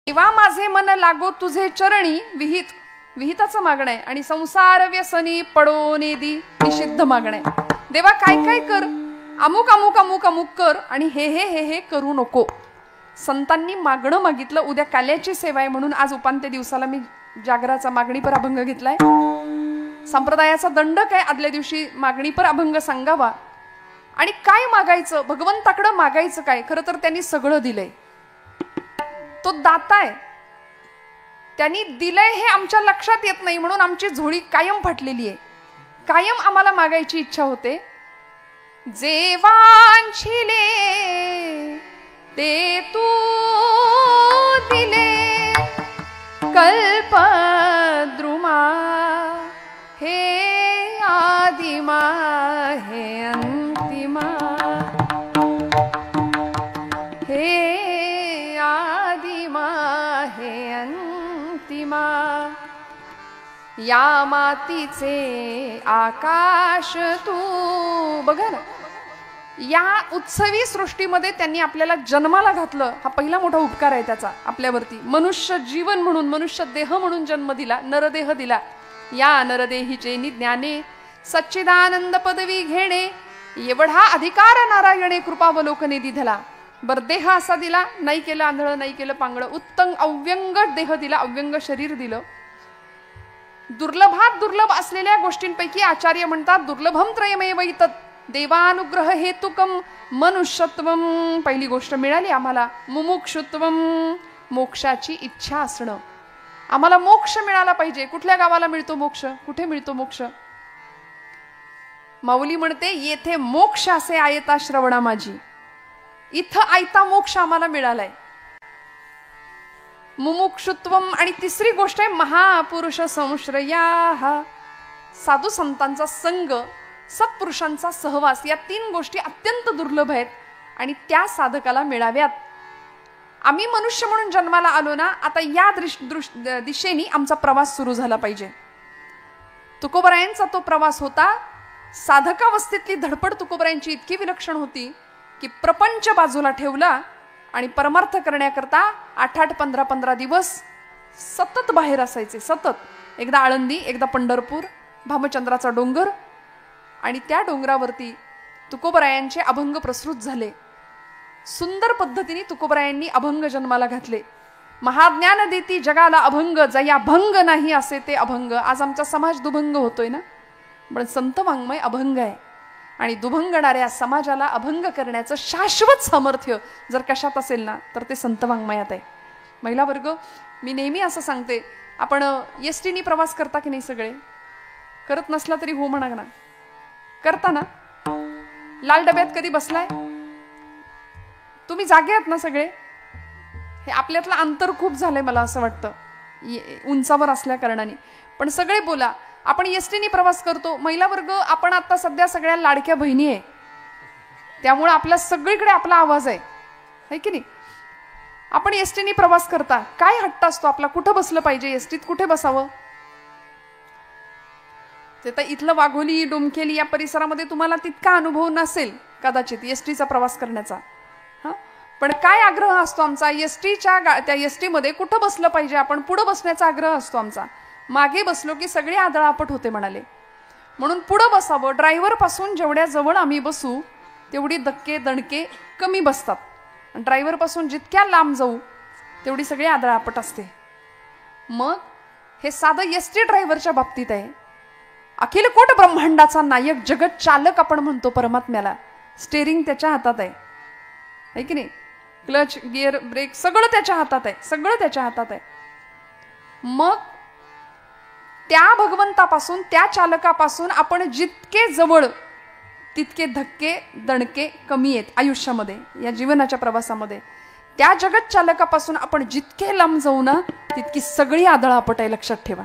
देवा माझे मन लागो तुझे चरणी विहित विहिताचं मागणं आहे आणि संसार व्यसनी पडो नेदी निषिद्ध मागणं आहे. देवा काय काय कर, अमुक अमुक अमुक अमुक कर आणि हे करू नको. संतांनी मागणं मागितलं. उद्या काल्याची सेवा आहे म्हणून आज उपांत्य दिवसाला मी जागराचा मागणीपर अभंग घेतलाय. संप्रदायाचा दंडक आहे आदल्या दिवशी मागणीपर अभंग सांगावा. आणि काय मागायचं, भगवंताकडे मागायचं काय. खरं तर त्यांनी सगळं दिलंय. तो दाता आहे, त्यांनी दिलंय हे आमच्या लक्षात येत नाही म्हणून आमची झोळी कायम फाटलेली आहे. कायम आम्हाला मागायची इच्छा होते. जे वांछिले ते तू दिले कल्पद्रुमा, हे आदिमा हे अंतिमा, हे आदिमा हे अंतिमा. या मातीचे आकाश तू. बघा ना, या उत्सवी सृष्टीमध्ये त्यांनी आपल्याला जन्माला घातलं. हा पहिला मोठा उपकार आहे त्याचा आपल्यावरती. मनुष्य जीवन म्हणून, मनुष्य देह म्हणून जन्म दिला, नरदेह दिला. या नरदेहीचे निज्ञाने सच्चिदानंद पदवी घेणे, एवढा अधिकार नारायणे कृपावलोकने दिधला. बर देह असा दिला, नाही केलं आंधळ, नाही केलं पांगळ, उत्तम अव्यंग देह दिला, अव्यंग शरीर दिलं. दुर्लभात दुर्लभ असलेल्या गोष्टींपैकी आचार्य म्हणतात दुर्लभम त्रयमेव इतत् देवानुग्रह हेतुकम मनुष्यत्वम. पहिली गोष्ट मिळाली आम्हाला. मुमुक्षुत्वम, मोक्षाची इच्छा असणं. आम्हाला मोक्ष मिळाला पाहिजे. कुठल्या गावाला मिळतो मोक्ष, कुठे मिळतो मोक्ष. माऊली म्हणते येथे मोक्ष असे आयता श्रवणा माझी. इथं आयता मोक्ष आम्हाला मिळालाय. मुमुक्षुत्वम. आणि तिसरी गोष्ट आहे महापुरुष संश्रया, साधू संतांचा संग, सत्पुरुषांचा सहवास. या तीन गोष्टी अत्यंत दुर्लभ आहेत आणि त्या साधकाला मिळाव्यात. आम्ही मनुष्य म्हणून जन्माला आलो ना, आता या दिशेने आमचा प्रवास सुरू झाला पाहिजे. तुकोबरायांचा तो प्रवास होता. साधकावस्थेतली धडपड तुकोबरायांची इतकी विलक्षण होती की प्रपंच बाजूला ठेवला आणि परमार्थ करण्याकरता 8-8, 15-15 दिवस सतत बाहेर असायचे. सतत. एकदा आळंदी, एकदा पंढरपूर, भामचंद्राचा डोंगर. आणि त्या डोंगरावरती तुकोबरायांचे अभंग प्रसृत झाले. सुंदर पद्धतीने तुकोबरायांनी अभंग जन्माला घातले. महाज्ञान देती जगाला अभंग, जया भंग नाही असे ते अभंग. आज आमचा समाज दुभंग होतोय ना, पण संत वाङ्मय अभंग आहे. आणि दुभंगणाऱ्या समाजाला अभंग करण्याचं शाश्वत सामर्थ्य जर कशात असेल ना, तर ते संत वाङ्मयात आहे. महिला वर्ग, मी नेहमी असं सांगते, आपण एसटीने प्रवास करता की नाही. सगळे करत नसला तरी हो म्हणा ना. करता ना. लाल डब्यात कधी बसलाय तुम्ही? जागे आहात ना सगळे. हे आपल्यातलं अंतर खूप झालंय मला असं वाटतं, उंचावर असल्या कारणाने. पण सगळे बोला, आपण एसटीने प्रवास करतो. महिला वर्ग, आपण आता सध्या सगळ्या लाडक्या बहिणी आहे, त्यामुळे आपल्या सगळीकडे आपला आवाज आहे की नाही. आपण एसटीने प्रवास करता, काय हट्ट असतो आपला, कुठं बसलं पाहिजे, एसटीत कुठे बसावं. ते तर इथलं वाघोली, डोमखेली या परिसरामध्ये तुम्हाला तितका अनुभव नसेल कदाचित एसटीचा प्रवास करण्याचा. पण काय आग्रह असतो आमचा एसटीच्या, त्या एसटीमध्ये कुठं बसलं पाहिजे, आपण पुढं बसण्याचा आग्रह असतो आमचा. मागे बसलो की सगळी आदळापट होते म्हणाले, म्हणून पुढं बसावं. ड्रायव्हर पासून जेवढ्या जवळ आम्ही बसू तेवढी धक्के दणके कमी बसतात. ड्रायव्हर पासून जितक्या लांब जाऊ तेवढी सगळी आदळापट असते. मग हे साधं एसटी ड्रायव्हरच्या बाबतीत आहे. अखिल कोट ब्रह्मांडाचा नायक, जगत चालक आपण म्हणतो परमात्म्याला. स्टेरिंग त्याच्या हातात आहे की नाही. क्लच, गिअर, ब्रेक सगळं त्याच्या हातात आहे. सगळं त्याच्या हातात आहे. मग त्या भगवंतापासून, त्या चालकापासून आपण जितके जवळ तितके धक्के दणके कमी आहेत आयुष्यामध्ये, या जीवनाच्या प्रवासामध्ये. त्या जगत चालकापासून आपण जितके लांब जाऊ ना, तितकी सगळी आदळापट आहे. लक्षात ठेवा,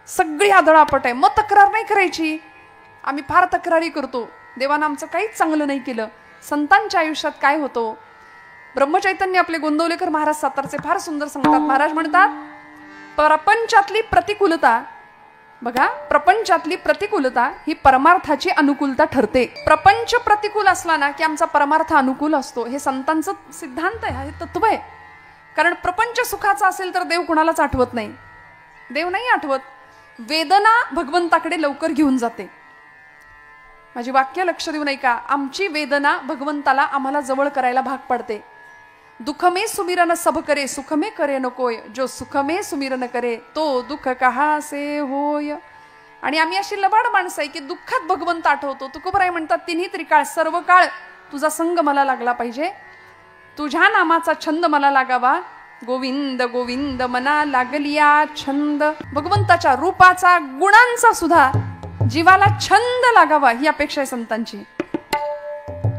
सगळी आदळापट आहे. मग तक्रार नाही करायची. आम्ही फार तक्रारी करतो, देवानं आमचं काहीच चांगलं नाही केलं. संतांच्या आयुष्यात काय होतं, ब्रह्मचैतन्य आपले गोंदवलेकर महाराज सातारचे फार सुंदर सांगतात. महाराज म्हणतात, प्रपंचातली प्रतिकूलता, बघा, प्रपंचातली प्रतिकूलता ही परमार्थाची अनुकूलता ठरते. प्रपंच प्रतिकूल असला ना की आमचा परमार्थ अनुकूल असतो. हे संतांचं सिद्धांत आहे, हे तत्व आहे. कारण प्रपंच सुखाचा असेल तर देव कुणालाच आठवत नाही, देव नाही आठवत. वेदना भगवंताकडे लवकर घेऊन जाते. माझी वाक्य लक्ष देऊ ऐका. आमची वेदना भगवंताला आम्हाला जवळ करायला भाग पडते. दुःख में सुमिरन सब करे, सुख में करे नकोय, जो सुख में सुमिरन करे तो दुःख कहा से होय. आणि आम्ही अशी लबाड माणसं आहे की दुःखात भगवंत आठवतो. तुकोबराय म्हणतात, तिन्ही त्रिकाळ सर्व काळ तुझा संग मला लागला पाहिजे, तुझ्या नामाचा छंद मला लागावा. गोविंद गोविंद मना लागलिया छंद. भगवंताच्या रूपाचा, गुणांचा सुद्धा जीवाला छंद लागावा ही अपेक्षा आहे संतांची.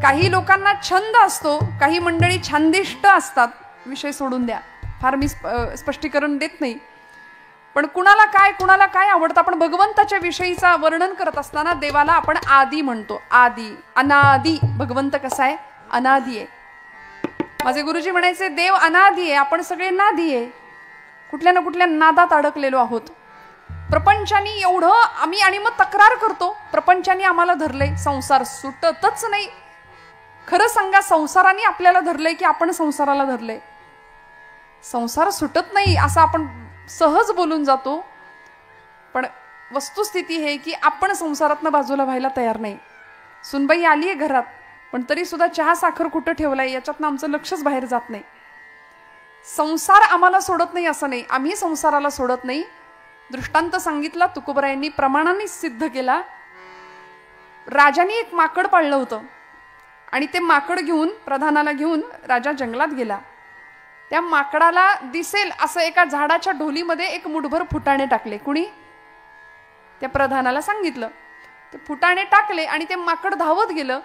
काही लोकांना छंद असतो, काही मंडळी छानदिष्ट असतात. विषय सोडून द्या, फार मी स्पष्टीकरण देत नाही. पण कुणाला काय आवडतं. आपण भगवंताच्या विषयीचा वर्णन करत असताना देवाला आपण आदी म्हणतो. आदी, अनादी. भगवंत कसा आहे? अनादी आहे. माझे गुरुजी म्हणायचे देव अनादी आहे, आपण सगळे नादी आहे. कुठल्या ना कुठल्या नादात अडकलेलो आहोत. प्रपंचानी एवढं आम्ही, आणि मग तक्रार करतो प्रपंचानी आम्हाला धरलंय, संसार सुटतच नाही. खरं सांगा, संसाराने आपल्याला धरलंय की आपण संसाराला धरलंय? संसार सुटत नाही असं आपण सहज बोलून जातो, पण वस्तुस्थिती हे की आपण संसारातनं बाजूला व्हायला तयार नाही. सुनबाई आलीये घरात, पण तरी सुद्धा चहा साखर कुठं ठेवलाय याच्यातनं आमचं लक्षच बाहेर जात नाही. संसार आम्हाला सोडत नाही असं नाही, आम्ही संसाराला सोडत नाही. दृष्टांत सांगितला तुकोबरायांनी, प्रमाणाने सिद्ध केला. राजाने एक माकड पाळलं होतं आणि ते माकड घेऊन, प्रधानाला घेऊन राजा जंगलात गेला. त्या माकडाला दिसेल असं एका झाडाच्या ढोलीमध्ये एक मुठभर फुटाणे टाकले. कुणी? त्या प्रधानाला सांगितलं. ते फुटाणे टाकले आणि ते माकड धावत गेलं.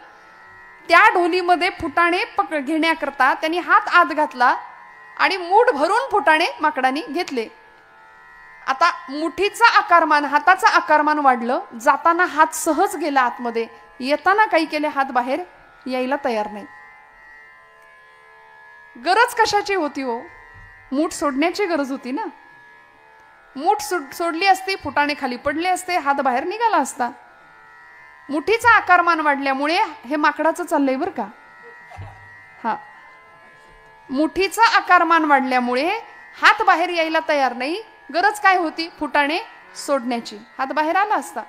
त्या ढोलीमध्ये फुटाणे घेण्याकरता त्यांनी हात आत घातला आणि मूठ भरून फुटाणे माकडाने घेतले. आता मुठीचा आकारमान, हाताचा आकारमान वाढलं. जाताना हात सहज गेला आतमध्ये, येताना काही केले, हात बाहेर यायला तयार नाही. गरज कशाची होती हो? मूठ सोडण्याची गरज होती ना. मूठ सोडली असती, फुटाणे खाली पडले असते, हात बाहेर निघाला असता. मुठीचा आकारमान वाढल्यामुळे हे माकडाचं चाललंय बरं का. हा, मुठीचा आकारमान वाढल्यामुळे हात बाहेर यायला तयार नाही. गरज काय होती? फुटाणे सोडण्याची. हात बाहेर आला असता.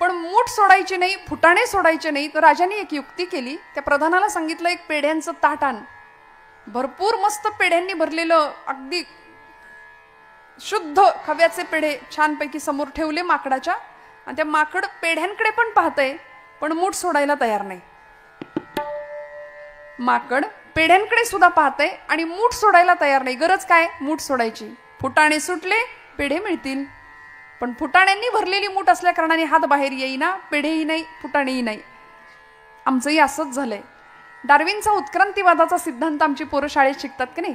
पण मूठ सोडायची नाही, फुटाणे सोडायचे नाही. तर राजाने एक युक्ती केली. त्या प्रधानाला सांगितलं, एक पेढ्यांचं ताट आण. भरपूर मस्त पेढ्यांनी भरलेलं, अगदी शुद्ध खव्याचे पेढे छानपैकी समोर ठेवले माकडाच्या. आणि त्या माकड पेढ्यांकडे पण पाहतंय, पण मूठ सोडायला तयार नाही. माकड पेढ्यांकडे सुद्धा पाहतंय आणि मूठ सोडायला तयार नाही. गरज काय? मूठ सोडायची. फुटाणे सुटले, पेढे मिळतील. पण फुटाण्यांनी भरलेली मूठ असल्या कारणाने हात बाहेर येईना, पेढेही नाही, फुटाणेही नाही. आमचंही असंच झालंय. डार्विनचा उत्क्रांतीवादाचा सिद्धांत आमची पोरं शाळेत शिकतात की नाही?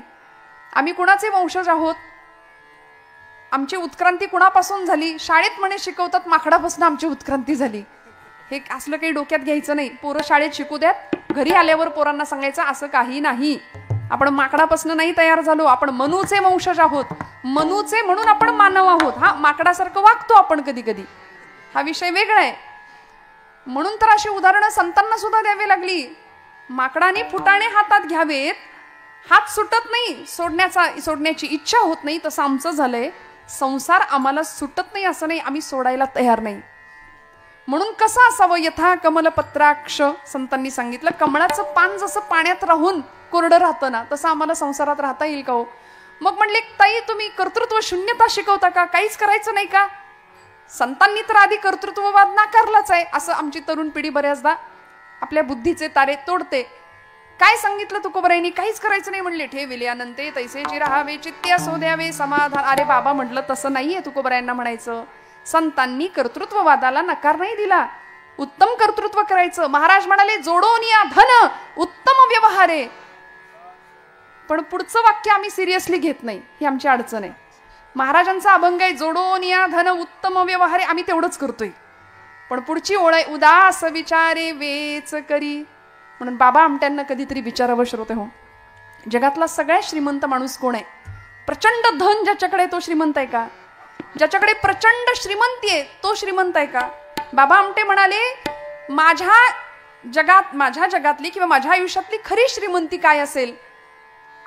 आम्ही कुणाचे वंशज आहोत, आमची उत्क्रांती कुणापासून झाली, शाळेत म्हणे शिकवतात माकडापासून आमची उत्क्रांती झाली. हे असलं काही डोक्यात घ्यायचं नाही. पोरं शाळेत शिकू द्यात, घरी आल्यावर पोरांना सांगायचं असं काही नाही. आपण माकडापासून नाही तयार झालो, आपण मनूचे वंशज आहोत. मनूचे म्हणून आपण मानव आहोत. हा, माकडासारखं वागतो आपण कधी कधी, हा विषय वेगळा आहे. म्हणून तर अशी उदाहरणं संतांना सुद्धा द्यावी लागली. माकडाने फुटाणे हातात घ्यावेत, हात सुटत नाही, सोडण्याची इच्छा होत नाही. तसं आमचं झालंय. संसार आम्हाला सुटत नाही असं नाही, आम्ही सोडायला तयार नाही. म्हणून कसं असावं? यथा कमलपत्राक्ष. संतांनी सांगितलं, कमळाचं पान जसं पाण्यात राहून कोरडं राहतं ना, तसं आम्हाला संसारात राहता येईल का हो? मग म्हणले, ताई तुम्ही कर्तृत्व शून्यता शिकवता का? काहीच करायचं नाही का? संतांनी तर आधी कर्तृत्ववाद नाकारलाच आहे. असं आमची तरुण पिढी बऱ्याचदा आपल्या बुद्धीचे तारे तोडते. काय सांगितलं तुकोबरायांनी? काहीच करायचं नाही म्हणले. ठेविले अनंते तैसेची राहावे, चित्ते असो द्यावे समाधान. अरे बाबा, म्हटलं तसं नाहीये तुकोबरायांना म्हणायचं. संतांनी कर्तृत्ववादाला नकार नाही दिला, उत्तम कर्तृत्व करायचं. महाराज म्हणाले, जोडोन या धन उत्तम व्यवहारे. पण पुढचं वाक्य आम्ही सिरियसली घेत नाही, ही आमची अडचण आहे. महाराजांचा अभंग आहे, जोडोन या धन उत्तम व्यवहारे, आम्ही तेवढंच करतोय. पण पुढची ओळ आहे, उदास विचारे वेच करी. म्हणून बाबा आमट्यांना कधीतरी विचारावं श्रोते हो, जगातला सगळ्यात श्रीमंत माणूस कोण आहे? प्रचंड धन ज्याच्याकडे तो श्रीमंत आहे का? ज्याच्याकडे प्रचंड श्रीमंती आहे तो श्रीमंत आहे का? बाबा आमटे म्हणाले, माझ्या जगातली किंवा माझ्या आयुष्यातली खरी श्रीमंती काय असेल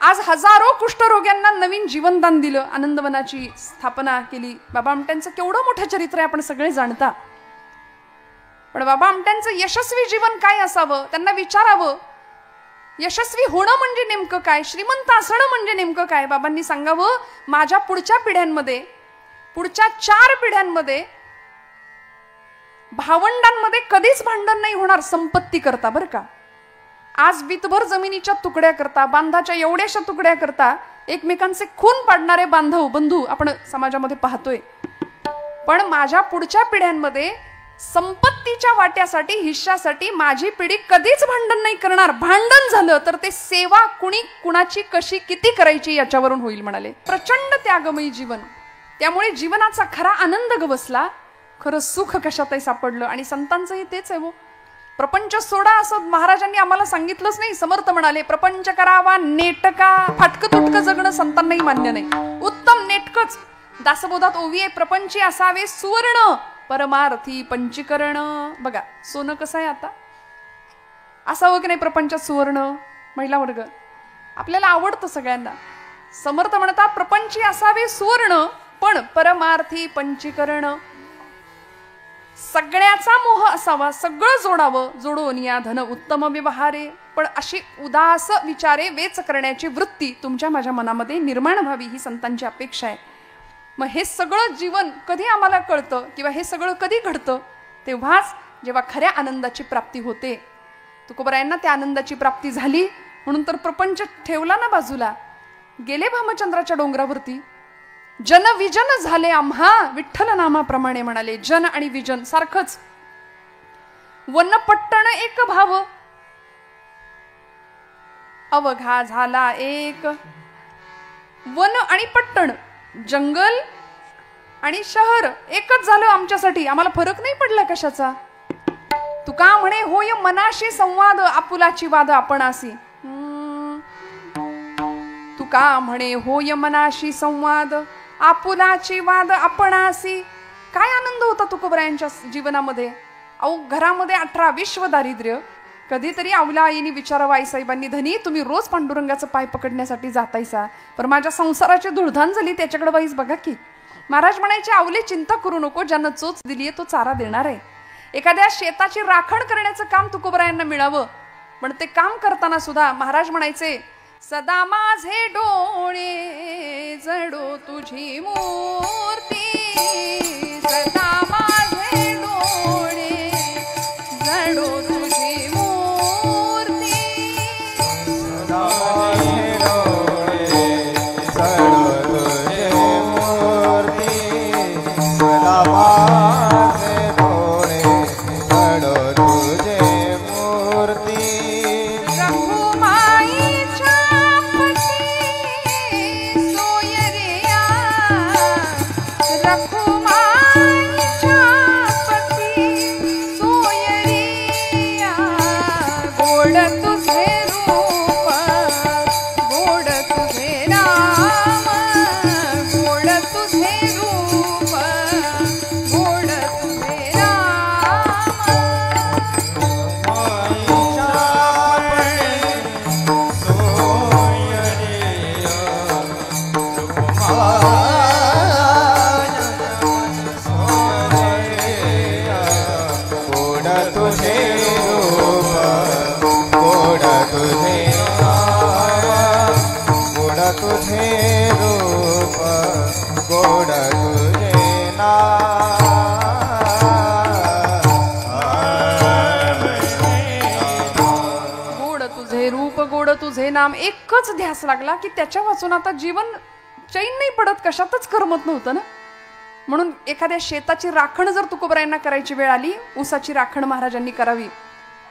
आज हजारो कुष्ठरोग्यांना नवीन जीवनदान दिलं, आनंदवनाची स्थापना केली. बाबा आमट्यांचं केवढं मोठं चरित्र आहे आपण सगळे जाणता. पण बाबा आमट्यांचं यशस्वी जीवन काय असावं, त्यांना विचारावं, यशस्वी होणं म्हणजे नेमकं काय, श्रीमंत असणं म्हणजे नेमकं काय. बाबांनी सांगावं, माझ्या पुढच्या पिढ्यांमध्ये, पुढच्या 4 पिढ्यांमध्ये भावंडांमध्ये कधीच भांडण नाही होणार संपत्ती करता, बरं का. आज वितभर जमिनीच्या तुकड्या करता, बांधाच्या एवढ्याशा तुकड्या करता एकमेकांचे खून पाडणारे बांधव बंधू आपण समाजामध्ये पाहतोय. पण माझ्या पुढच्या पिढ्यांमध्ये संपत्तीच्या वाट्यासाठी, हिश्श्यासाठी माझी पिढी कधीच भांडण नाही करणार. भांडण झालं तर ते सेवा कुणी कुणाची कशी किती करायची याच्यावरून होईल म्हणाले. प्रचंड त्यागमयी जीवन, त्यामुळे जीवनाचा खरा आनंद गवसला, खरं सुख कशातही सापडलं. आणि संतांचंही तेच आहे. प्रपंच सोडा असं महाराजांनी आम्हाला सांगितलंच नाही. समर्थ म्हणाले, प्रपंच करावा नेटका, फाटकं तुटकं जगणं संतांनाही मान्य नाही. उत्तम नेटकच दासबोधात ओवी आहे, प्रपंची असावे सुवर्ण, परमार्थी पंचीकरण. बघा सोनं कसं आहे आता, असावं की नाही प्रपंचात सुवर्ण. महिला वर्ग आपल्याला आवडतं सगळ्यांना. समर्थ म्हणतात, प्रपंची असावे सुवर्ण पण परमार्थी पंचीकरण. सगळ्याचा मोह असावा, सगळं जोडावं, जोडून या धन उत्तम व्यवहारे. पण अशी उदास विचारे वेच करण्याची वृत्ती तुमच्या माझ्या मनामध्ये निर्माण व्हावी, ही संतांची अपेक्षा आहे. मग हे सगळं जीवन कधी आम्हाला कळतं किंवा हे सगळं कधी घडतं, तेव्हाच जेव्हा खऱ्या आनंदाची प्राप्ती होते. तुकोबरायांना त्या आनंदाची प्राप्ती झाली म्हणून तर प्रपंच ठेवला ना बाजूला, गेले भामचंद्राच्या डोंगरावरती. जन विजन झाले आम्हा विठ्ठल नामाप्रमाणे म्हणाले. जन आणि विजन सारखंच. वन पट्टण एक भाव, अवघा झाला एक. वन आणि पट्टण, जंगल आणि शहर एकच झालं आमच्यासाठी. आम्हाला फरक नाही पडला कशाचा. तुका म्हणे, होय मनाशी संवाद आपुलाची वाद आपणासी. तुका म्हणे, होय मनाशी संवाद आपुलाची वाद आपणासी. काय आनंद होता तुकोबरायांच्या जीवनामध्ये. अहो घरामध्ये 18 विश्व दारिद्र्य. कधीतरी आवला आईने विचारावं, आईसाहेबांनी, धनी तुम्ही रोज पांडुरंगाचं पाय पकडण्यासाठी जातायसा, पण माझ्या संसाराची धुळधाण झाली, त्याच्याकडे बाईस बघा की. महाराज म्हणायचे, आवले चिंता करू नको, ज्यानं चोच दिलीये तो चारा देणार आहे. एखाद्या शेताची राखण करण्याचं काम तुकोबरायांना मिळावं, पण ते काम करताना सुद्धा महाराज म्हणायचे, सदा माझे डोळे जडो तुझी मूर्ती, सदा माझे डोळे जडो तुझी मूर्ती, सदा माझे डोळे जडो तुझी मूर्ती, सदा माझे डोळे जडो तुझी मूर्ती. तुझे नाम. एकच ध्यास लागला की त्याच्या वाचून आता जीवन चैन नाही पडत, कशातच करमत नव्हतं ना. म्हणून एखाद्या शेताची राखण जर तुकोबरायांना करायची वेळ आली, ऊसाची राखण महाराजांनी करावी.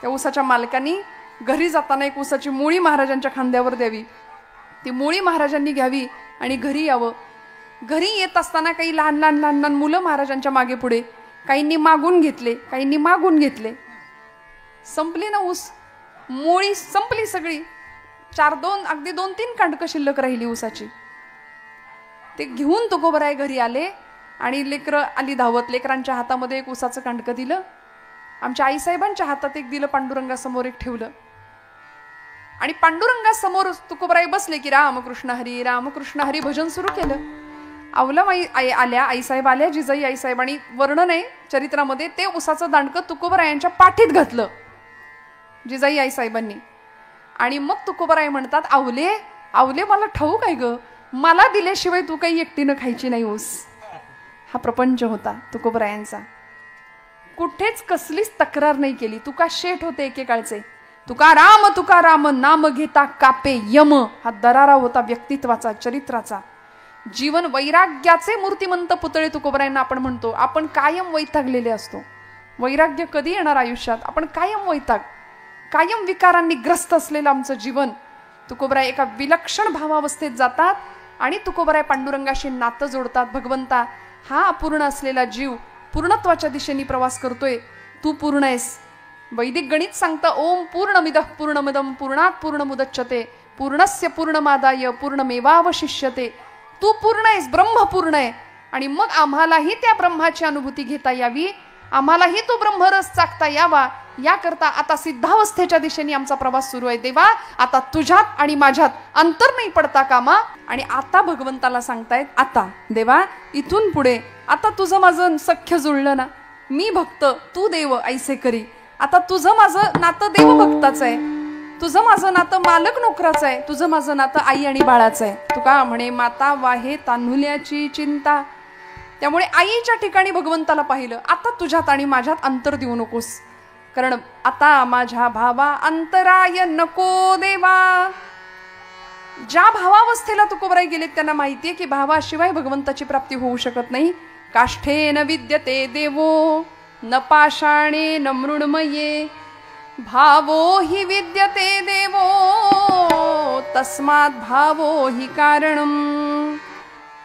त्या ऊसाच्या मालकांनी घरी जाताना एक ऊसाची मुळी महाराजांच्या खांद्यावर द्यावी. ती मुळी महाराजांनी घ्यावी आणि घरी यावं. घरी येत असताना काही लहान लहान लहान लहान मुलं महाराजांच्या मागे पुढे, काहींनी मागून घेतले, काहींनी मागून घेतले. संपली ना ऊस, मुळी संपली सगळी. अगदी 2-3 कांडकं शिल्लक राहिली ऊसाची. ते घेऊन तुकोबराय घरी आले आणि लेकरं आली धावत. लेकरांच्या हातामध्ये एक ऊसाचं कांडकं दिलं, आमच्या आईसाहेबांच्या हातात एक दिलं, पांडुरंगासमोर एक ठेवलं. आणि पांडुरंगासमोर तुकोबराई बसले की रामकृष्ण हरी भजन सुरू केलं. अवलम आई आल्या, आईसाहेब आल्या, जिजाई आईसाहेब, आणि वर्णन आहे चरित्रामध्ये, ते उसाचं दांडकं तुकोबरायांच्या पाठीत घातलं जिजाई आईसाहेबांनी. आणि मग तुकोबराय म्हणतात, आवले आवले मला ठाऊक आहे ग, मला दिल्याशिवाय तू काही एकटीनं खायची नाही ऊस. हा प्रपंच होता तुकोबरायांचा. कुठेच कसलीच तक्रार नाही केली. तुका शेठ होते एकेकाळचे, तुका राम नाम घेता कापे यम. हा दरारा होता व्यक्तित्वाचा, चरित्राचा. जीवन वैराग्याचे मूर्तिमंत पुतळे तुकोबरायांना आपण म्हणतो. आपण कायम वैतागलेले असतो. वैराग्य कधी येणार आयुष्यात? आपण कायम वैताग, कायम विकारांनी ग्रस्त असलेलं आमचं जीवन. तुकोबराय एका विलक्षण भावावस्थेत जातात आणि तुकोबराय पांडुरंगाशी नातं जोडतात. भगवंता, हा अपूर्ण असलेला जीव पूर्णत्वाच्या दिशेने प्रवास करतोय, तू पूर्ण आहेस. वैदिक गणित सांगतं, ओम पूर्णमिदः पूर्णमदं पूर्णात् पूर्णमुदच्यते पूर्णस्य पूर्णमादाय पूर्णमेवावशिष्यते. तू पूर्ण आहेस, ब्रह्म पूर्ण आहे. आणि मग आम्हालाही त्या ब्रह्माची अनुभूती घेता यावी, आम्हालाही तो ब्रह्मरस चाकता यावा, याकरता आता सिद्धावस्थेच्या दिशेने आमचा प्रवास सुरू आहे. देवा, आता तुझ्यात आणि माझ्यात अंतर नाही पडता कामा. आणि आता भगवंताला सांगतायत, आता देवा इथून पुढे आता तुझं माझं सख्य जुळलं ना, मी भक्त तू देव ऐसे करी. आता तुझं माझं नातं देवभक्ताचं आहे, तुझं माझं नातं मालक नोकराचं आहे, तुझं माझं नातं आई आणि बाळाचं आहे. तुका म्हणे माता वाहे तान्हुल्याची चिंता. त्यामुळे आईच्या ठिकाणी भगवंताला पाहिलं, आता तुझ्यात आणि माझ्यात अंतर देऊ नकोस, कारण आता माझ्या भावा अंतराय नको देवा. ज्या भावावस्थेला तुकोबराई गेलेत त्यांना माहितीये की भावाशिवाय भगवंताची प्राप्ती होऊ शकत नाही. काष्ठेन विद्यते देवो न पाषाणे न मृण्मये भावो हि विद्यते देवो तस्मात् भावो हि कारणम.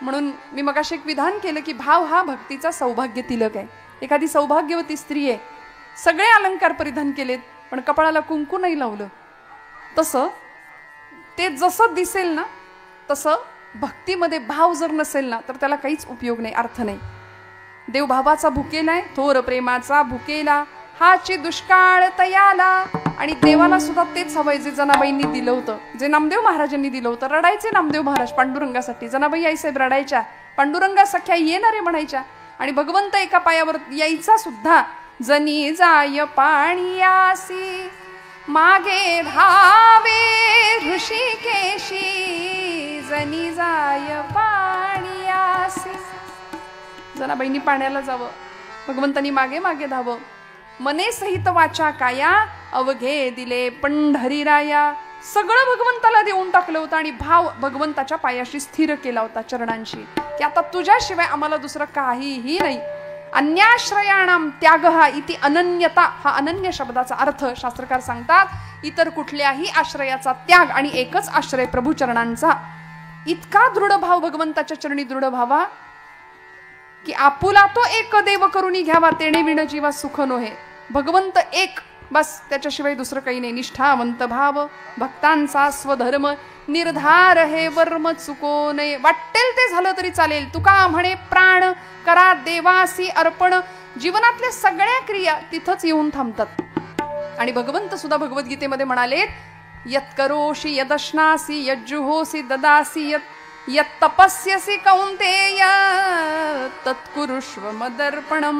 म्हणून मी मगाशी एक विधान केलं की भाव हा भक्तीचा सौभाग्य तिलक आहे. एखादी सौभाग्यवती स्त्री आहे, सगळे अलंकार परिधान केलेत पण कपाळाला कुंकू नाही लावलं, तसं ते जसं दिसेल ना तसं भक्तीमध्ये भाव जर नसेल ना तर त्याला काहीच उपयोग नाही, अर्थ नाही. देव भावाचा भुकेलाय, थोर प्रेमाचा भुकेला हाची दुष्काळ तयाला. आणि देवाला सुद्धा तेच हवंय जे जनाबाईंनी दिलं होतं, जे नामदेव महाराजांनी दिलं होतं. रडायचे नामदेव महाराज पांडुरंगासाठी, जनाबाई आईसाहेब रडायच्या, पांडुरंगा सख्या येणारे म्हणायच्या. आणि भगवंत एका पायावर यायचा सुद्धा. जनी जाय पाणीयासी मागे धावे ऋषिकेशी, जनी जाय पाणीयासी. जनाबाईंनी पाण्याला जावं, भगवंतांनी मागे मागे धावं. मने सहित वाचा काया अवघे दिले पंढरीराया. सगळं भगवंताला देऊन टाकलं होतं आणि भाव भगवंताच्या पायाशी स्थिर केला होता, चरणांशी, की आता तुझ्याशिवाय आम्हाला दुसरं काहीही नाही. अन्याश्रयाणाम त्याग हा इति अनन्यता. हा अनन्य शब्दाचा अर्थ शास्त्रकार सांगतात, इतर कुठल्याही आश्रयाचा त्याग आणि एकच आश्रय प्रभुचरणांचा. इतका दृढ भाव भगवंताच्या चरणी दृढ व्हावा की आपुला तो एक देव करूनी घ्यावा, तेणे विण जीवा सुख नोहे. भगवंत एक, बस, त्याच्याशिवाय दुसरं काही नाही. निष्ठावंत भाव भक्तांचा स्वधर्म निर्धार हे वर्म चुको नये. वाटेल ते झालं तरी चालेल. तुका म्हणे प्राण करा देवासी अर्पण. जीवनातल्या सगळ्या क्रिया तिथंच येऊन थांबतात. आणि भगवंत सुद्धा भगवद्गीतेमध्ये म्हणाले, यत् करोषि यदश्नासी यज्जुहोसी ददासी यत् तपस्यसी कौंतेय तत्कुरुष्व मदर्पणम.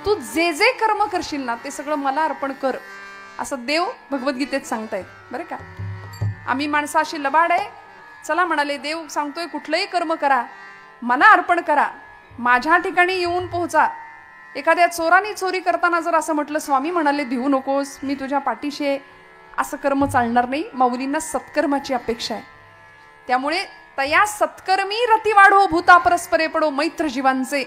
तू जे जे कर्म करशील ना ते सगळं मला अर्पण कर, असं देव भगवद्गीतेत सांगतायत बरं का. आम्ही माणसं अशी लबाड आहे. चला म्हणाले, देव सांगतोय कुठलंही कर्म करा, मला अर्पण करा, माझ्या ठिकाणी येऊन पोहोचा. एखाद्या चोरानी चोरी करताना जर असं म्हटलं, स्वामी म्हणाले देऊ नकोस, मी तुझ्या पाठीशी आहे, असं कर्म चालणार नाही. माऊलींना सत्कर्माची अपेक्षा आहे. त्यामुळे तया सत्कर्मी रती वाढो भूता परस्परे पडो मैत्र जीवांचे.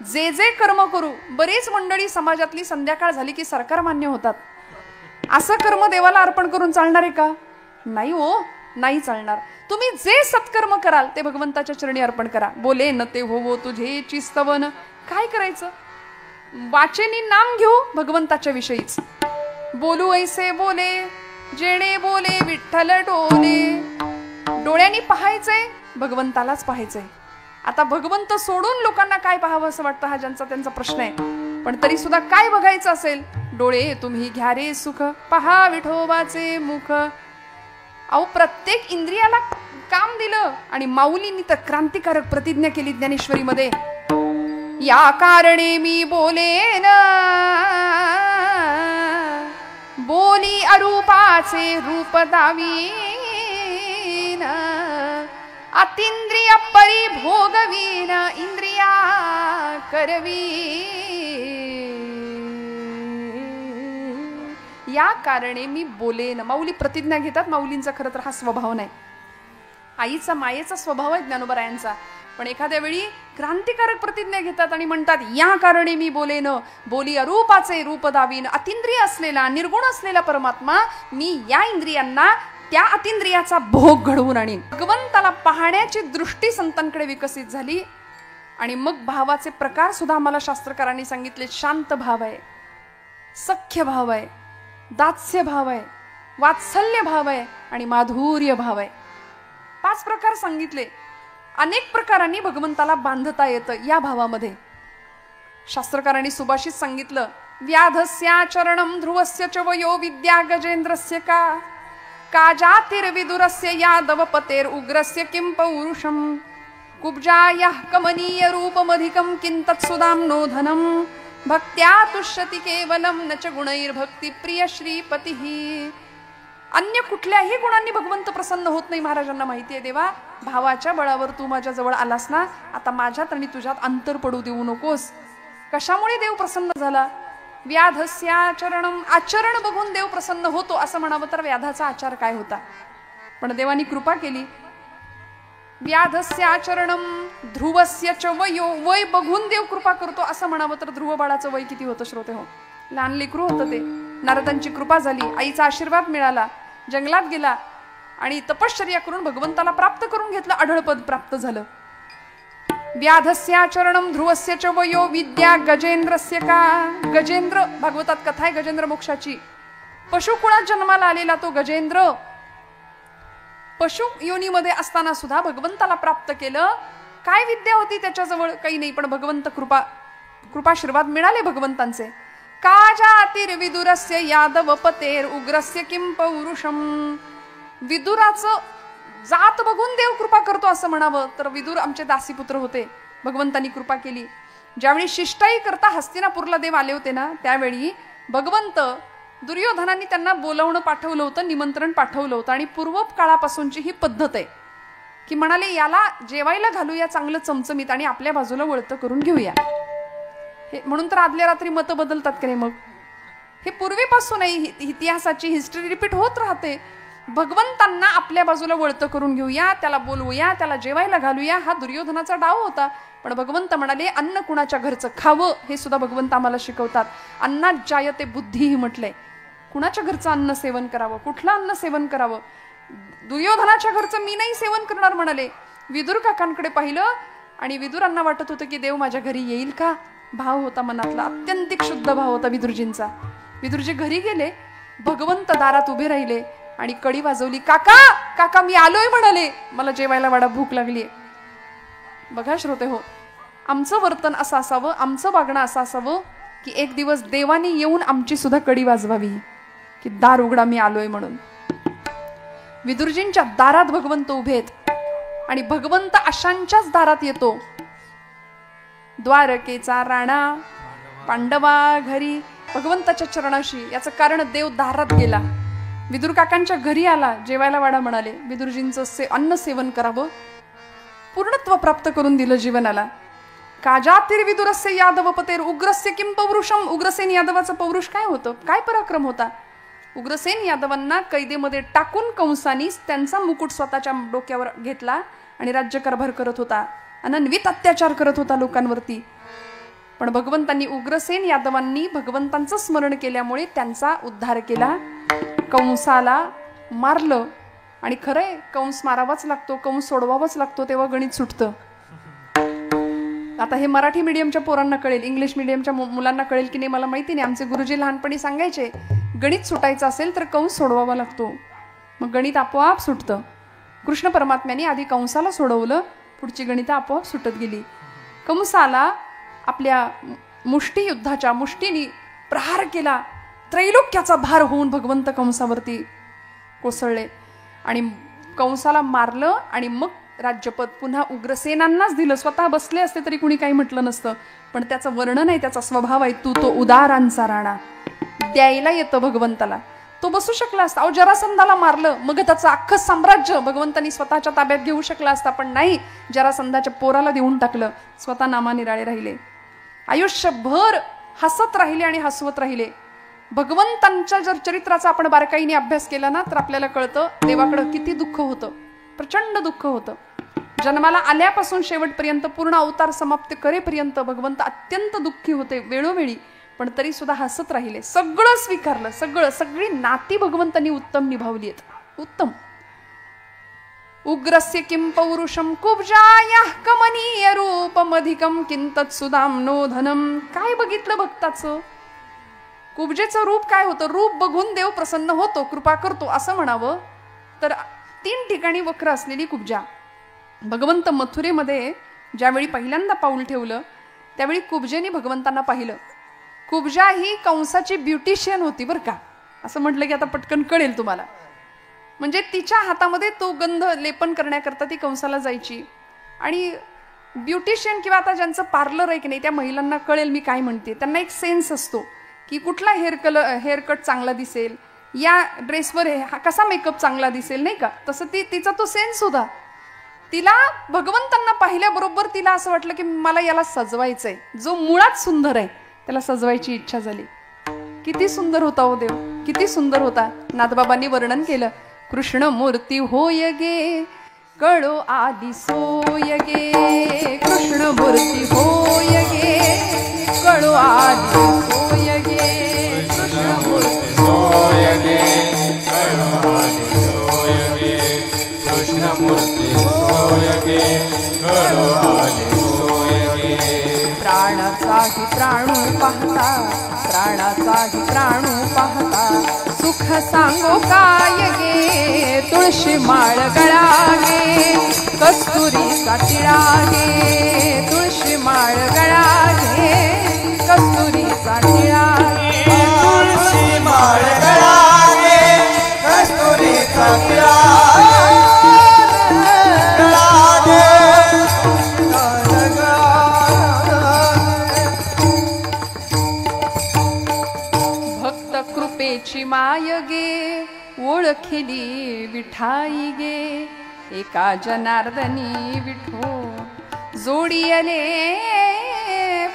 जे जे कर्म करू. बरीच मंडळी समाजातली संध्याकाळ झाली की सरकार मान्य होतात. असं कर्म देवाला अर्पण करून चालणार आहे का? नाही हो, नाही चालणार. तुम्ही जे सत्कर्म कराल ते भगवंताच्या चरणी अर्पण करा. बोले न ते होवो तुझे चिस्तवन. काय करायचं? वाचेनी नाम घेऊ भगवंताच्या विषयीच. बोलू ऐसे बोले जेणे बोले विठ्ठल डोले. डोळ्यांनी पाहायचंय, भगवंतालाच पाहायचंय. आता भगवंत सोडून लोकांना काय पाहावं असं वाटतं हा ज्यांचा त्यांचा प्रश्न आहे. पण तरी सुद्धा काय बघायचं असेल, डोळे तुम्ही घ्या रे सुख, पहा विठोबाचे मुख. अहो प्रत्येक इंद्रियाला काम दिलं आणि माऊलींनी तर क्रांतिकारक प्रतिज्ञा केली ज्ञानेश्वरीमध्ये, या कारणे मी बोलेन, बोली अरूपाचे रूप दावीन, अतिंद्रिय परिभोगवीन, इंद्रिया करवी, या कारणे मी बोलेन. माऊली प्रतिज्ञा घेतात. माऊलींचा खरं तर हा स्वभाव नाही, आईचा मायेचा स्वभाव आहे ज्ञानोबरायांचा, पण एखाद्या वेळी क्रांतिकारक प्रतिज्ञा घेतात आणि म्हणतात, या कारणे मी बोलेन, बोली अरूपाचे रूप दावीन, अतिंद्रिय असलेला निर्गुण असलेला परमात्मा मी या इंद्रियांना त्या अतिंद्रियाचा भोग घडवून आणीन. भगवंताला पाहण्याची दृष्टी संतांकडे विकसित झाली आणि मग भावाचे प्रकार सुद्धा आम्हाला शास्त्रकारांनी सांगितले. शांत भाव आहे, सख्य भाव आहे, दास्य भाव आहे, वात्सल्य भाव आहे आणि माधुर्य भाव आहे. 5 प्रकार सांगितले. अनेक प्रकारांनी भगवंताला बांधता येतं या भावामध्ये. शास्त्रकारांनी सुभाषित सांगितलं, व्याधस्याचरणं ध्रुवस्य च वयो विद्या गजेंद्रस्य का जातिर्विदुरस्य यादवपतेर उग्रस्य किं पौरुषम कुब्जायाः कमनीय रूपमधिकं किं तत्सुदाम्नो धनं भक्त्या तुष्यति केवलम न च गुणैर्भक्ती प्रिय श्रीपतीः. अन्य कुठल्याही गुणांनी भगवंत प्रसन्न होत नाही. महाराजांना माहिती आहे, देवा भावाच्या बळावर तू माझ्या जवळ आलास ना, आता माझ्यात आणि तुझ्यात अंतर पडू देऊ नकोस. कशामुळे देव प्रसन्न झाला? व्याधस्याचरणं, आचरण बघून देव प्रसन्न होतो असं म्हणावं तर व्याधाचा आचार काय होता, पण देवानी कृपा केली. व्याधस्याचरणं ध्रुवस्य च वयो, वय बघून देव कृपा करतो असं म्हणावं तर ध्रुव बाळाचं वय किती होतं श्रोते हो? लहान लेकरू होतं ते. नारदांची कृपा झाली, आईचा आशीर्वाद मिळाला, जंगलात गेला आणि तपश्चर्या करून भगवंताला प्राप्त करून घेतलं, अढळपद प्राप्त झालं. व्याधस्याचरणं ध्रुवस्य च वयो विद्या गजेंद्रस्य का. गजेंद्र, भागवतात कथा आहे गजेंद्र मोक्षाची. पशुकुळात जन्माला आलेला तो गजेंद्र पशु योनीमध्ये असताना सुद्धा भगवंताला प्राप्त केलं. काय विद्या होती त्याच्याजवळ? काही नाही, पण भगवंत कृपाशीर्वाद मिळाले भगवंतांचे. का जातिर्विदुरस्य यादवपतेर उग्रस्य किं पौरुषम. विदुराचं जात बघून देव कृपा करतो असं म्हणावं तर विदुर आमचे दासीपुत्र होते, भगवंतांनी कृपा केली. ज्यावेळी शिष्टाई करता हस्तिनापूरला देव आले होते ना, त्यावेळी भगवंत दुर्योधनांनी त्यांना बोलावणं पाठवलं होतं, निमंत्रण पाठवलं होतं. आणि पूर्व काळापासूनची ही पद्धत आहे की म्हणाले याला जेवायला घालूया चांगलं चमचमीत आणि आपल्या बाजूला वळतं करून घेऊया. हे म्हणून तर आदल्या रात्री मतं बदलतात की नाही? मग हे पूर्वीपासून आहे, इतिहासाची हिस्ट्री रिपीट होत राहते. भगवंतांना आपल्या बाजूला वळतं करून घेऊया, त्याला बोलवूया, त्याला जेवायला घालूया, हा दुर्योधनाचा डाव होता. पण भगवंत म्हणाले अन्न कुणाच्या घरचं खावं हे सुद्धा भगवंत आम्हाला शिकवतात. अन्नात जायते बुद्धीही म्हटलंय. कुणाच्या घरचं अन्न सेवन करावं, कुठलं अन्न सेवन करावं? दुर्योधनाच्या घरचं मी नाही सेवन करणार म्हणाले. विदुर काकांकडे पाहिलं आणि विदुरांना वाटत होतं की देव माझ्या घरी येईल का. भाव होता मनातला, अत्यंतिक शुद्ध भाव होता विदुरजींचा. विदुरजी घरी गेले, भगवंत दारात उभे राहिले आणि कडी वाजवली. काका काका मी आलोय म्हणाले, मला जेवायला वाडा भूक लागलीये. बघा श्रोते हो, आमचं वर्तन असं असावं, आमचं वागणं असं असावं की एक दिवस देवानी येऊन आमची सुद्धा कडी वाजवावी की दार उघडा मी आलोय म्हणून. विदुरजींच्या दारात भगवंत उभेत आणि भगवंत अशांच्याच दारात येतो. द्वारकेचा राणा पांडवा घरी भगवंताच्या चरणाशी. याचं कारण देव दारात गेला, विदुर काकांच्या घरी आला, जेवायला वाडा म्हणाले. विदुरजींचं अन्न सेवन करावं, पूर्णत्व प्राप्त करून दिलं जीवनाला. काजातिर्विदुरस्य यादवपतेर उग्रस्य किं पौरुषम. उग्रसेन यादवाचं पौरुष काय होतं, काय पराक्रम होता? उग्रसेन यादवांना कैदेमध्ये टाकून कंसानी त्यांचा मुकुट स्वतःच्या डोक्यावर घेतला आणि राज्यकारभार करत होता, अनन्वित अत्याचार करत होता लोकांवरती. पण भगवंतांनी उग्रसेन यादवांनी भगवंतांचं स्मरण केल्यामुळे त्यांचा उद्धार केला. कंसाला मारलं आणि खरंय कंस मारावाच लागतो, कंस सोडवावाच लागतो, तेव्हा गणित सुटतं. आता हे मराठी मीडियमच्या पोरांना कळेल, इंग्लिश मीडियमच्या मुलांना कळेल की नाही मला माहिती नाही. आमचे गुरुजी लहानपणी सांगायचे गणित सुटायचं असेल तर कंस सोडवावा लागतो, मग गणित आपोआप सुटतं. कृष्ण परमात्म्याने आधी कंसाला सोडवलं, पुढची गणित आपोआप सुटत गेली. कंसाला आपल्या मुष्टियुद्धाच्या मुष्टीने प्रहार केला, त्रैलोक्याचा भार होऊन भगवंत कंसावरती कोसळले आणि कंसाला मारलं आणि मग राज्यपद पुन्हा उग्रसेनांनाच दिलं. स्वतः बसले असते तरी कुणी काही म्हटलं नसतं, पण त्याचं वर्णन आहे, त्याचा स्वभाव आहे, तू तो उदारांचा राणा, द्यायला येतं भगवंताला. तो बसू शकला असता. अहो जरासंधाला मारलं, मग त्याचं अख्खं साम्राज्य भगवंतांनी स्वतःच्या ताब्यात घेऊ शकला असता, पण नाही, जरासंधाच्या पोराला देऊन टाकलं. स्वतः नामानिराळे राहिले, आयुष्यभर हसत राहिले आणि हसवत राहिले. भगवंतांच्या जर चरित्राचा आपण बारकाईने अभ्यास केला ना तर आपल्याला कळतं देवाकडं किती दुःख होतं, प्रचंड दुःख होतं. जन्माला आल्यापासून शेवटपर्यंत, पूर्ण अवतार समाप्त करेपर्यंत भगवंत अत्यंत दुःखी होते वेळोवेळी, पण तरी सुद्धा हसत राहिले. सगळं स्वीकारलं, सगळी नाती भगवंतांनी उत्तम निभावली आहेत, उत्तम. उग्रस्य किं पौरुषम कुब्जायाः कमनीय रूपमधिकं किंतत् सुदाम्नो धनम. काय बघितलं भक्ताचं? कुब्जेचं रूप काय होतं? रूप बघून देव प्रसन्न होतो, कृपा करतो असं म्हणावं तर 3 ठिकाणी वक्र असलेली कुब्जा. भगवंत मथुरेमध्ये ज्यावेळी पहिल्यांदा पाऊल ठेवलं त्यावेळी कुब्जेने भगवंतांना पाहिलं. कुब्जा ही कंसाची ब्युटिशियन होती बरं का, असं म्हटलं की आता पटकन कळेल तुम्हाला. म्हणजे तिच्या हातामध्ये तो गंध लेपन करण्याकरता ती कंसाला जायची. आणि ब्युटिशियन किंवा आता ज्यांचं पार्लर आहे की नाही त्या महिलांना कळेल मी काय म्हणते. त्यांना एक सेन्स असतो की कुठला हेअरकट चांगला दिसेल, या ड्रेसवर कसा मेकअप चांगला दिसेल, नाही का. तसं तिचा तो सेन्स होता. तिला भगवंतांना पाहिल्याबरोबर तिला असं वाटलं की मला याला सजवायचंय, जो मुळात सुंदर आहे त्याला सजवायची इच्छा झाली. किती सुंदर होता हो देव, किती सुंदर होता. नाथबाबांनी वर्णन केलं, कृष्ण मूर्ती होय गे कळो आदि सोय गे, कृष्ण मूर्ती होय गे कळो आदि सोय गे, कृष्ण मूर्ती होय गे कळो आदि सोय गे, कृष्ण मूर्ती होय गे कळो आदि सोय गे. प्राणाचाही प्राणू पाहता, प्राणाचाही प्राणू पाहता, सुख सांगो काय गे, तुळशी माळ गळा गे, कस्तुरीचा टिळा गे, तुळशी माळ गळा गे, कस्तुरीचा टिळा गे, तुळशी माळ गळा गे, कस्तुरीचा टिळा माय गे, ओळखली विठाई गे, एका जनार्दनी विठो जोडियले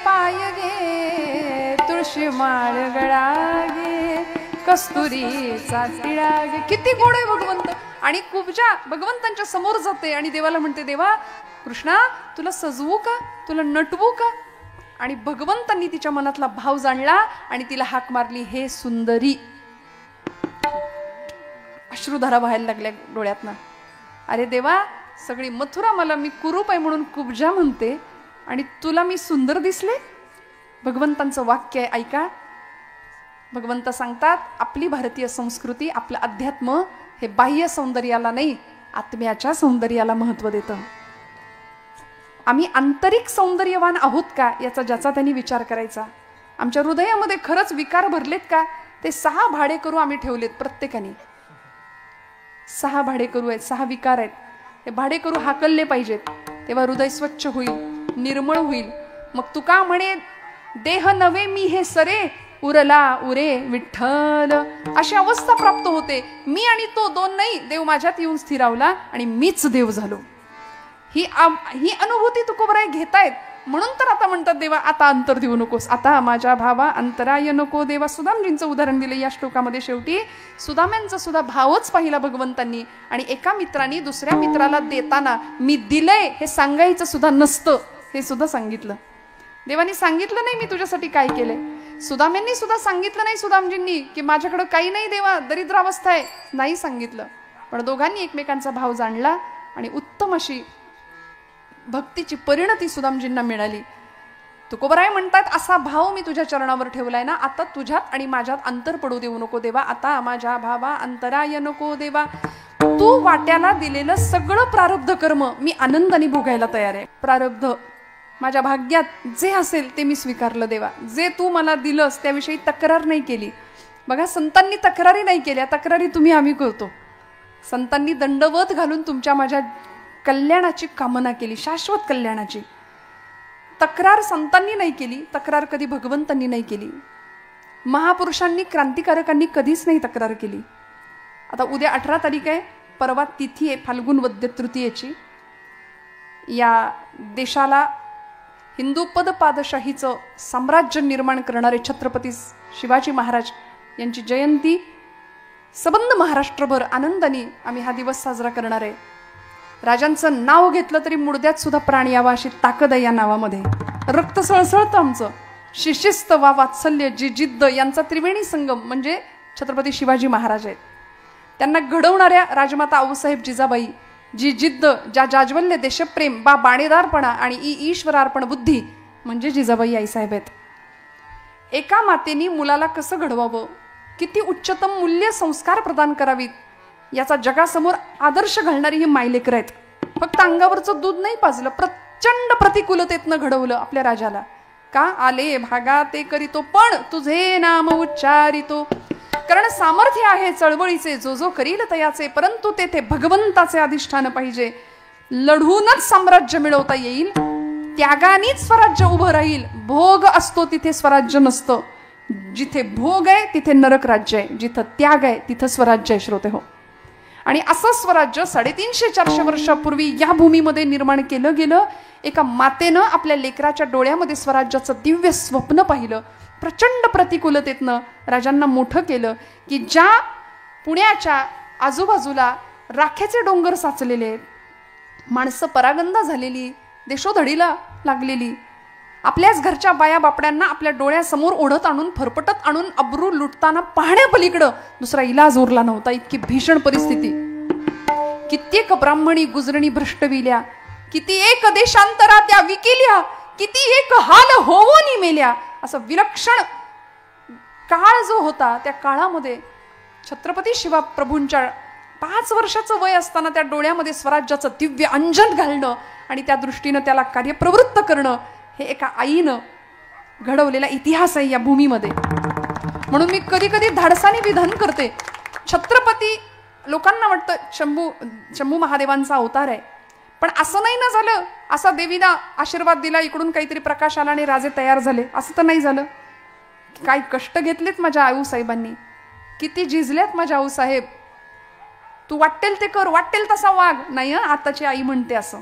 पाय गे, तुळशी माळ गळा गे, कस्तुरीचा टिळा गे. किती गोड आहे भगवंत. आणि कुब्जा भगवंतांच्या समोर जाते आणि देवाला म्हणते, देवा कृष्णा तुला सजवू का, तुला नटवू का. आणि भगवंतांनी तिच्या मनातला भाव जाणला आणि तिला हाक मारली, हे सुंदरी. अश्रुधारा व्हायला लागल्या डोळ्यातनं. अरे देवा, सगळी मथुरा मला मी कुरूप आहे म्हणून कुब्जा म्हणते आणि तुला मी सुंदर दिसले. भगवंतांचं वाक्य आहे, ऐका. भगवंत सांगतात, आपली भारतीय संस्कृती, आपलं अध्यात्म हे बाह्य सौंदर्याला नाही, आत्म्याच्या सौंदर्याला महत्व देतं. आम्ही आंतरिक सौंदर्यवान आहोत का याचा ज्याचा त्यांनी विचार करायचा. आमच्या हृदयामध्ये खरंच विकार भरलेत का. ते 6 भाडेकरू आम्ही ठेवलेत प्रत्येकाने. 6 भाडेकरू आहेत, 6 विकार आहेत. हे भाडेकरू हाकलले पाहिजेत, तेव्हा हृदय स्वच्छ होईल, निर्मळ होईल. मग तुका म्हणे, देह नव्हे मी हे सरे, उरला उरे विठ्ठल. अशी अवस्था प्राप्त होते. मी आणि तो 2 नाही, देव माझ्यात येऊन स्थिरावला आणि मीच देव झालो. ही अनुभूती तुकोबराय घेतायत. म्हणून तर आता म्हणतात, देवा आता अंतर देऊ नकोस, आता माझ्या भावा अंतराय नको देवा. सुदामजींचं उदाहरण दिलं या श्लोकामध्ये. शेवटी सुदाम्यांचा सुद्धा भावच पाहिला भगवंतांनी. आणि एका मित्राने दुसऱ्या मित्राला देताना मी दिलंय हे सांगायचं सुद्धा नसतं, हे सुद्धा सांगितलं. देवानी सांगितलं नाही मी तुझ्यासाठी काय केलंय. सुदाम्यांनी सुद्धा सांगितलं नाही सुदामजींनी की माझ्याकडं काही नाही देवा, दरिद्रावस्था आहे, नाही सांगितलं. पण दोघांनी एकमेकांचा भाव जाणला आणि उत्तम अशी भक्तीची परिणती सुदामजींना मिळाली. तुकोबराय म्हणतात, असा भाव मी तुझ्या चरणावर ठेवलाय ना, आता तुझ्यात आणि माझ्यात अंतर पडू देऊ नको देवा. आता माझ्या भावा अंतराय नको देवा. तू वाट्याला दिलेलं सगळं प्रारब्ध कर्म मी आनंदाने भोगायला तयार आहे. प्रारब्ध माझ्या भाग्यात जे असेल ते मी स्वीकारलं देवा. जे तू मला दिलंस त्याविषयी तक्रार नाही केली. बघा, संतांनी तक्रारी नाही केल्या, तक्रारी तुम्ही आम्ही करतो. संतांनी दंडवत घालून तुमच्या माझ्या कल्याणाची कामना केली, शाश्वत कल्याणाची. तक्रार संतांनी नाही केली, तक्रार कधी भगवंतांनी नाही केली. महापुरुषांनी, क्रांतिकारकांनी कधीच नाही तक्रार केली. आता उद्या 18 तारीख आहे, परवा तिथी आहे फाल्गुन वद्य तृतीयेची. या देशाला हिंदू पदपादशाहीचं साम्राज्य निर्माण करणारे छत्रपती शिवाजी महाराज यांची जयंती सबंध महाराष्ट्रभर आनंदाने आम्ही हा दिवस साजरा करणार आहे. राजांचं नाव घेतलं तरी मुडद्यात सुद्धा प्राण यावा अशी ताकद आहे या नावामध्ये. रक्त सळसळतं आमचं. शिशिस्त वा वात्सल्य जी जिद्द यांचा त्रिवेणी संगम म्हणजे छत्रपती शिवाजी महाराज आहेत. त्यांना घडवणाऱ्या राजमाता आऊसाहेब जिजाबाई, जी जिद्द, ज्या जाज्वल्य देशप्रेम, बा बाणेदारपणा आणि ईश्वरार्पण बुद्धी म्हणजे जिजाबाई आईसाहेब आहेत. एका मातेनी मुलाला कसं घडवावं, किती उच्चतम मूल्य संस्कार प्रदान करावीत याचा जगासमोर आदर्श घालणारी ही मायलेकर आहेत. फक्त अंगावरचं दूध नाही पाजलं, प्रचंड प्रतिकूलतेतनं घडवलं आपल्या राजाला. का आले भागा ते करीतो पण तुझे नाम उच्चारितो. कारण सामर्थ्य आहे चळवळीचे, जो जो करील तयाचे, परंतु तेथे भगवंताचे अधिष्ठान पाहिजे. लढूनच साम्राज्य मिळवता येईल, त्यागानेच स्वराज्य उभं राहील. भोग असतो तिथे स्वराज्य नसतं. जिथे भोग आहे तिथे नरक राज्य आहे, जिथं त्याग आहे तिथं स्वराज्य आहे. श्रोते हो, आणि असं स्वराज्य 350-400 वर्षापूर्वी या भूमीमध्ये निर्माण केलं गेलं. एका मातेनं आपल्या लेकराच्या डोळ्यामध्ये स्वराज्याचं दिव्य स्वप्न पाहिलं. प्रचंड प्रतिकूलतेतनं राजांना मोठं केलं की ज्या पुण्याच्या आजूबाजूला राख्याचे डोंगर साचलेले आहेत, माणसं परागंदा झालेली, देशोधडीला लागलेली, आपल्याच घरच्या बाया बापड्यांना आपल्या डोळ्यासमोर ओढत आणून, फरफटत आणून अब्रू लुटताना पाहण्यापलीकडं दुसरा इलाज उरला नव्हता. इतकी भीषण परिस्थिती. कित्येक ब्राह्मणी गुजरणी भ्रष्टविल्या, किती एक देशांतरा त्या विकिल्या, किती एक हाल होऊनी मेल्या. असं विलक्षण काळ जो होता, त्या काळामध्ये छत्रपती शिवप्रभूंच्या 5 वर्षाचं वय असताना त्या डोळ्यामध्ये स्वराज्याचं दिव्य अंजन घालणं आणि त्या दृष्टीनं त्याला कार्यप्रवृत्त करणं, हे एका आईनं घडवलेला इतिहास आहे या भूमीमध्ये. म्हणून मी कधी कधी धाडसाने विधान करते, छत्रपती लोकांना वाटतं शंभू महादेवांचा अवतार आहे, पण असं नाही ना झालं. असा देवीला आशीर्वाद दिला, इकडून काहीतरी प्रकाश आला आणि राजे तयार झाले, असं तर नाही झालं. काय कष्ट घेतलेत माझ्या आऊसाहेबांनी, किती झिजल्यात माझ्या आऊसाहेब. तू वाटेल ते कर, वाटेल तसा वाग. नाही आताची आई म्हणते असं.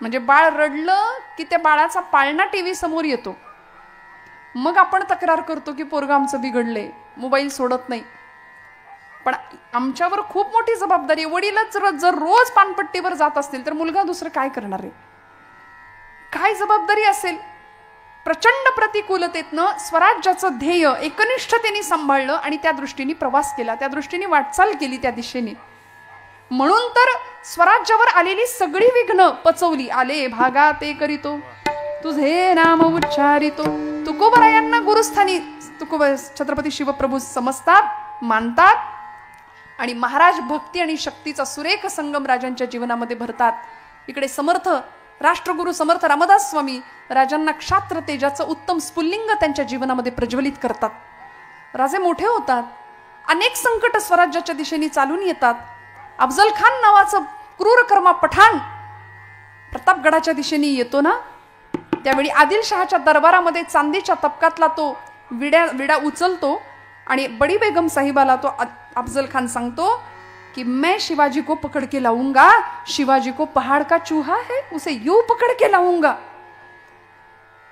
म्हणजे बाळ रडलं की त्या बाळाचा पाळणा टीव्ही समोर येतो. मग आपण तक्रार करतो की पोरगं आमचं बिघडलंय, मोबाईल सोडत नाही. पण आमच्यावर खूप मोठी जबाबदारी. वडीलच जर रोज पानपट्टीवर जात असतील तर मुलगा दुसरं काय करणार आहे? काय जबाबदारी असेल? प्रचंड प्रतिकूलतेतनं स्वराज्याचं ध्येय एकनिष्ठतेने सांभाळलं आणि त्या दृष्टीने प्रवास केला, त्या दृष्टीने वाटचाल केली, त्या दिशेने. म्हणून तर स्वराज्यावर आलेली सगळी विघ्न पचवली. आले भागा ते करीतो, तुझे नाम उच्चारितो. तुकोबरायांना गुरुस्थानी छत्रपती शिवप्रभू समजतात, मानतात आणि महाराज भक्ती आणि शक्तीचा सुरेख संगम राजांच्या जीवनामध्ये भरतात. इकडे समर्थ राष्ट्रगुरु समर्थ रामदास स्वामी राजांना क्षात्र तेजाचं उत्तम स्फुल्लिंग त्यांच्या जीवनामध्ये प्रज्वलित करतात. राजे मोठे होतात, अनेक संकट स्वराज्याच्या दिशेने चालून येतात. अफजल खान नावाचं क्रूरकर्मा पठाण प्रतापगडाच्या दिशेने येतो ना, त्यावेळी आदिलशहाच्या दरबारामध्ये चांदीच्या तबकातला तो विडा उचलतो आणि बडी बेगम साहिबाला तो अफजल खान सांगतो कि मैं शिवाजी को पकड़ के लाऊंगा, शिवाजी को पहाड़ का चूहा है उसे यूं पकड़ के लाऊंगा.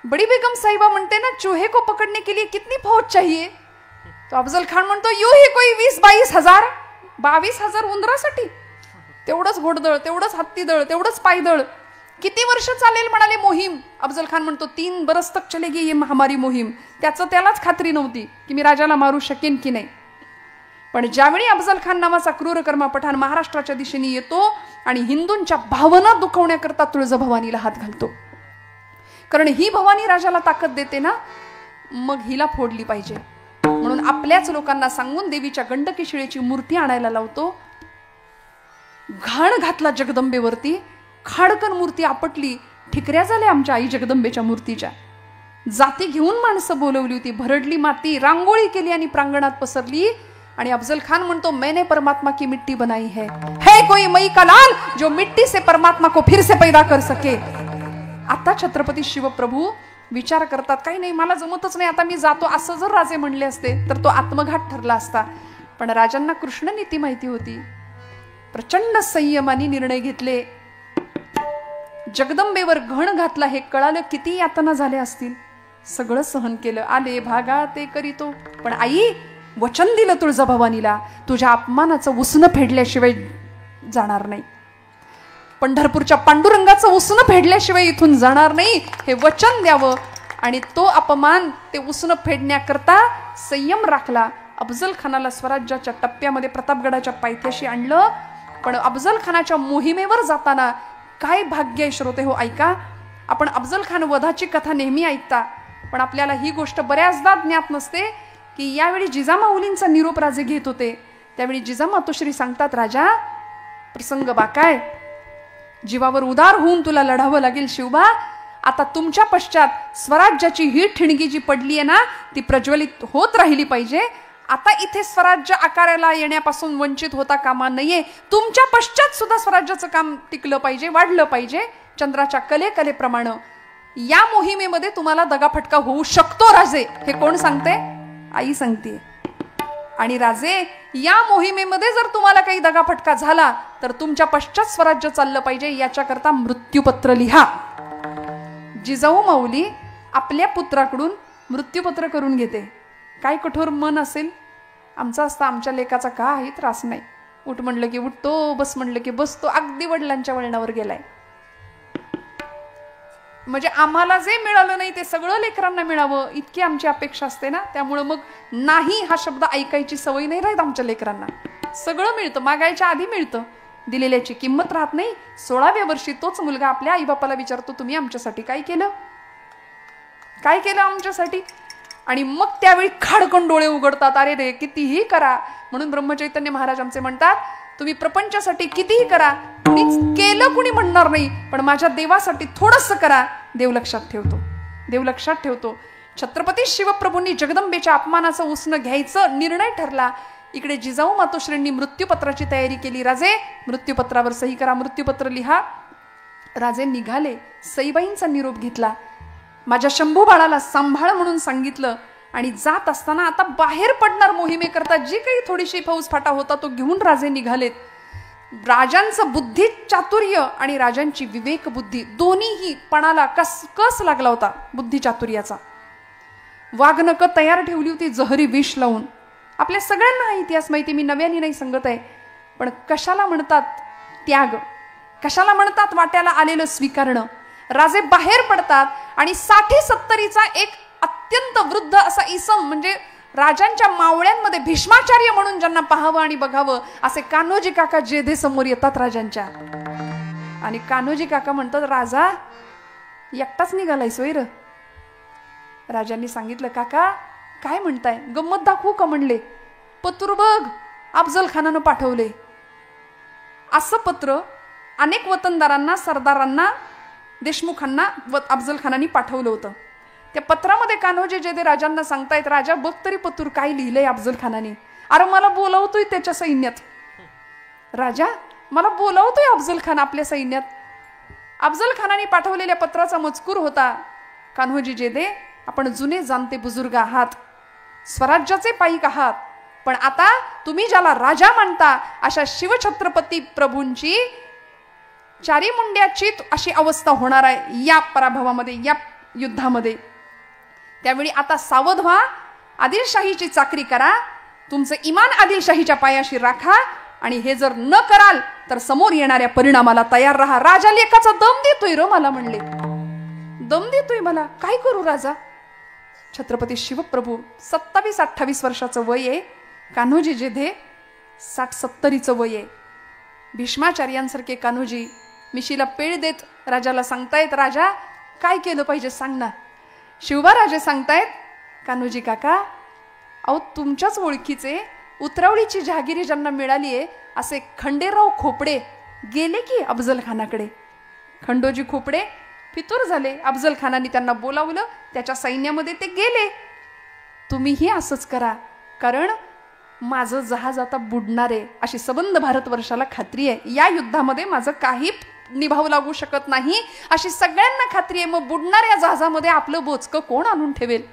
बड़ी बेगम साहिबा म्हणते ना, चूहे को पकड़ने के लिए कितनी फौज चाहिए? तो अफजल खान म्हणतो यूं ही कोई 20-22 हजार, 22,000 उंदरासाठी. तेवढंच घोडदळ, तेवढंच हत्तीदळ, तेवढंच पायदळ. किती वर्ष चालेल म्हणाले मोहीम? अफजल खान म्हणतो 3 बरस तक चलेगी ये हमारी मोहीम. त्यालाच खात्री नव्हती की मी राजाला मारू शकेन की नाही. पण ज्यावेळी अफजल खान नावाचा क्रूरकर्मा पठाण महाराष्ट्राच्या दिशेने येतो आणि हिंदूंच्या भावना दुखवण्याकरता तुळजाभवानीला हात घालतो, कारण ही भवानी राजाला ताकद देते ना, मग हिला फोडली पाहिजे म्हणून आपल्याच लोकांना सांगून देवीच्या गंडकी शिळेची मूर्ती आणायला लावतो. घाण घातला जगदंबेवरती, खाडकन मूर्ती आपटली, ठिकऱ्या झाल्या आमच्या आई जगदंबेच्या मूर्तीच्या. जाती घेऊन माणसं बोलवली होती, भरडली माती, रांगोळी केली आणि प्रांगणात पसरली. आणि अफजल खान म्हणतो मैंने परमात्मा की मिट्टी बनाई है कोई मई का लाल जो मिट्टी से परमात्मा को फिर से पैदा कर सके। आता छत्रपती शिवप्रभू विचार करतात, काही नाही मला जमतच नाही, आता मी जातो, असं जर राजे म्हणले असते तर तो आत्मघात ठरला असता. पण राजांना कृष्ण नीती माहिती होती. प्रचंड संयमाने निर्णय घेतले. जगदंबेवर घण घातला हे कळालं, किती यातना झाल्या असतील, सगळं सहन केलं. आले भागा ते करीतो, पण आई वचन दिलं तुळजाभवानीला, तुझ्या अपमानाचं उसनं फेडल्याशिवाय जाणार नाही, पंढरपूरच्या पांडुरंगाचं उसनं फेडल्याशिवाय इथून जाणार नाही, हे वचन द्यावं. आणि तो अपमान, ते उसनं फेडण्याकरता संयम राखला. अफजल खानाला स्वराज्याच्या टप्प्यामध्ये प्रतापगडाच्या पायथ्याशी आणलं. पण अफजल खानाच्या मोहिमेवर जाताना काय भाग्य आहे श्रोते हो, ऐका. आपण अफजल खान वधाची कथा नेहमी ऐकता, पण आपल्याला ही गोष्ट बऱ्याचदा ज्ञात नसते की यावेळी जिजामाऊलींचा निरोप राजे घेत होते. त्यावेळी जिजामातोश्री सांगतात, राजा प्रसंग बाकाय, जीवावर उदार होऊन तुला लढावं लागेल शिवबा. आता तुमच्या पश्चात स्वराज्याची ही ठिणगी जी पडली आहे ना, ती प्रज्वलित होत राहिली पाहिजे. आता इथे स्वराज्य आकाराला येण्यापासून वंचित होता कामा नये. तुमच्या पश्चात सुद्धा स्वराज्याचं काम टिकलं पाहिजे, वाढलं पाहिजे चंद्राच्या कलेप्रमाणे. या मोहिमेमध्ये तुम्हाला दगाफटका होऊ शकतो राजे. हे कोण सांगते? आई सांगते. आणि राजे, या मोहिमेमध्ये जर तुम्हाला काही दगाफटका झाला तर तुमच्या पश्चात स्वराज्य चाललं पाहिजे, याच्याकरता मृत्यूपत्र लिहा. जिजाऊ माऊली आपल्या पुत्राकडून मृत्यूपत्र करून घेते. काय कठोर मन असेल आमचं असतं, आमच्या लेकाचा काही त्रास नाही, उठ म्हणलं की उठतो, बस म्हणलं की बसतो, अगदी वडिलांच्या वळणावर गेलाय. म्हणजे आम्हाला जे मिळालं नाही ते सगळं लेकरांना मिळावं इतकी आमची अपेक्षा असते ना. त्यामुळे मग नाही हा शब्द ऐकायची सवय नाही राहत आमच्या लेकरांना. सगळं मिळतं, मागायच्या आधी मिळतं, दिलेल्याची किंमत राहत नाही. 16व्या वर्षी तोच मुलगा आपल्या आईबापाला विचारतो, तुम्ही आमच्यासाठी काय केलं, काय केलं आमच्यासाठी. आणि मग त्यावेळी खाडकन डोळे उघडतात, अरे रे कितीही करा. म्हणून ब्रह्मचैतन्य महाराज आमचे म्हणतात, तुम्ही प्रपंचासाठी कितीही करा, कुणीच केलं कुणी म्हणणार नाही, पण माझ्या देवासाठी थोडंसं करा, देव लक्षात ठेवतो, देव लक्षात ठेवतो. छत्रपती शिवप्रभूंनी जगदंबेच्या अपमानाचं उसनं घ्यायचं निर्णय ठरला. इकडे जिजाऊ मातोश्रींनी मृत्यूपत्राची तयारी केली. राजे मृत्यूपत्रावर सही करा, मृत्यूपत्र लिहा. राजे निघाले. सईबाईंचा निरोप घेतला. माझ्या शंभू बाळाला सांभाळ म्हणून सांगितलं. आणि जात असताना आता बाहेर पडणार मोहिमेकरता जी काही थोडीशी फौज फाटा होता तो घेऊन राजे निघालेत. राजांचं बुद्धी चातुर्य आणि राजांची विवेक बुद्धी दोन्हीही पणाला कस लागला होता बुद्धी चातुर्याचा. वाघनकं तयार ठेवली होती जहरी विष लावून. आपल्या सगळ्यांना हा इतिहास माहिती, मी नव्याने नाही सांगत आहे. पण कशाला म्हणतात त्याग, कशाला म्हणतात वाट्याला आलेलं स्वीकारणं. राजे बाहेर पडतात आणि 60-70चा एक अत्यंत वृद्ध असा इसम, म्हणजे राजांच्या मावळ्यांमध्ये भीष्माचार्य म्हणून ज्यांना पाहावं आणि बघावं असे कान्होजी काका जेधे समोर येतात राजांच्या. आणि कान्होजी काका म्हणतात, राजा एकटाच निघालाय सोयर. राजांनी सांगितलं, काका काय म्हणताय, गंमत दाखवू का म्हणले. पत्र बघ अफजल खानानं पाठवले. असं पत्र अनेक वतनदारांना, सरदारांना, देशमुखांना अफजल खानाने पाठवलं होतं. त्या पत्रामध्ये कान्होजी जेधे राजांना सांगतायत, राजा बघ तरी पत्र काय लिहिलंय अफजल खानाने. अरे मला बोलावतोय त्याच्या सैन्यात, राजा मला बोलावतोय अफजल खान आपल्या सैन्यात. अफजल खानाने पाठवलेल्या पत्राचा मजकूर होता, कान्होजी जेधे आपण जुने जाणते बुजुर्ग आहात, स्वराज्याचे पाईक आहात, पण आता तुम्ही ज्याला राजा मानता अशा शिवछत्रपती प्रभूंची चारी मुंड्याची अशी अवस्था होणार आहे या पराभवामध्ये, या युद्धामध्ये. त्यावेळी आता सावध व्हा, आदिलशाहीची चाकरी करा, तुमचं इमान आदिलशाहीच्या पायाशी राखा, आणि हे जर न कराल तर समोर येणाऱ्या परिणामाला तयार राहा. राजा लेखाचा दम देतोय र मला, म्हणले दम देतोय मला, काय करू राजा. छत्रपती शिवप्रभू 27-28 वर्षाचं वय आहे. कान्होजी जेधे 60-70चं वय आहे. भीष्माचार्यांसारखे कान्होजी मिशीला पेळ देत राजाला सांगतायत, राजा काय केलं पाहिजे सांग ना. शिवबाराजे सांगतायत, कान्होजी काका अहो तुमच्याच ओळखीचे उतरावळीची जहागिरी ज्यांना मिळाली आहे असे खंडेराव खोपडे गेले की अफजल खानाकडे. खंडोजी खोपडे फितूर झाले. अफजल खानाने त्यांना बोलावलं, त्याच्या सैन्यामध्ये ते गेले. तुम्हीही असंच करा, कारण माझं जहाज आता बुडणार आहे अशी सबंध भारतवर्षाला खात्री आहे. या युद्धामध्ये माझं काही निभाव लागू शकत नाही अशी सगळ्यांना खात्री आहे. मग बुडणाऱ्या जहाजामध्ये आपलं बोचकं कोण आणून ठेवेल?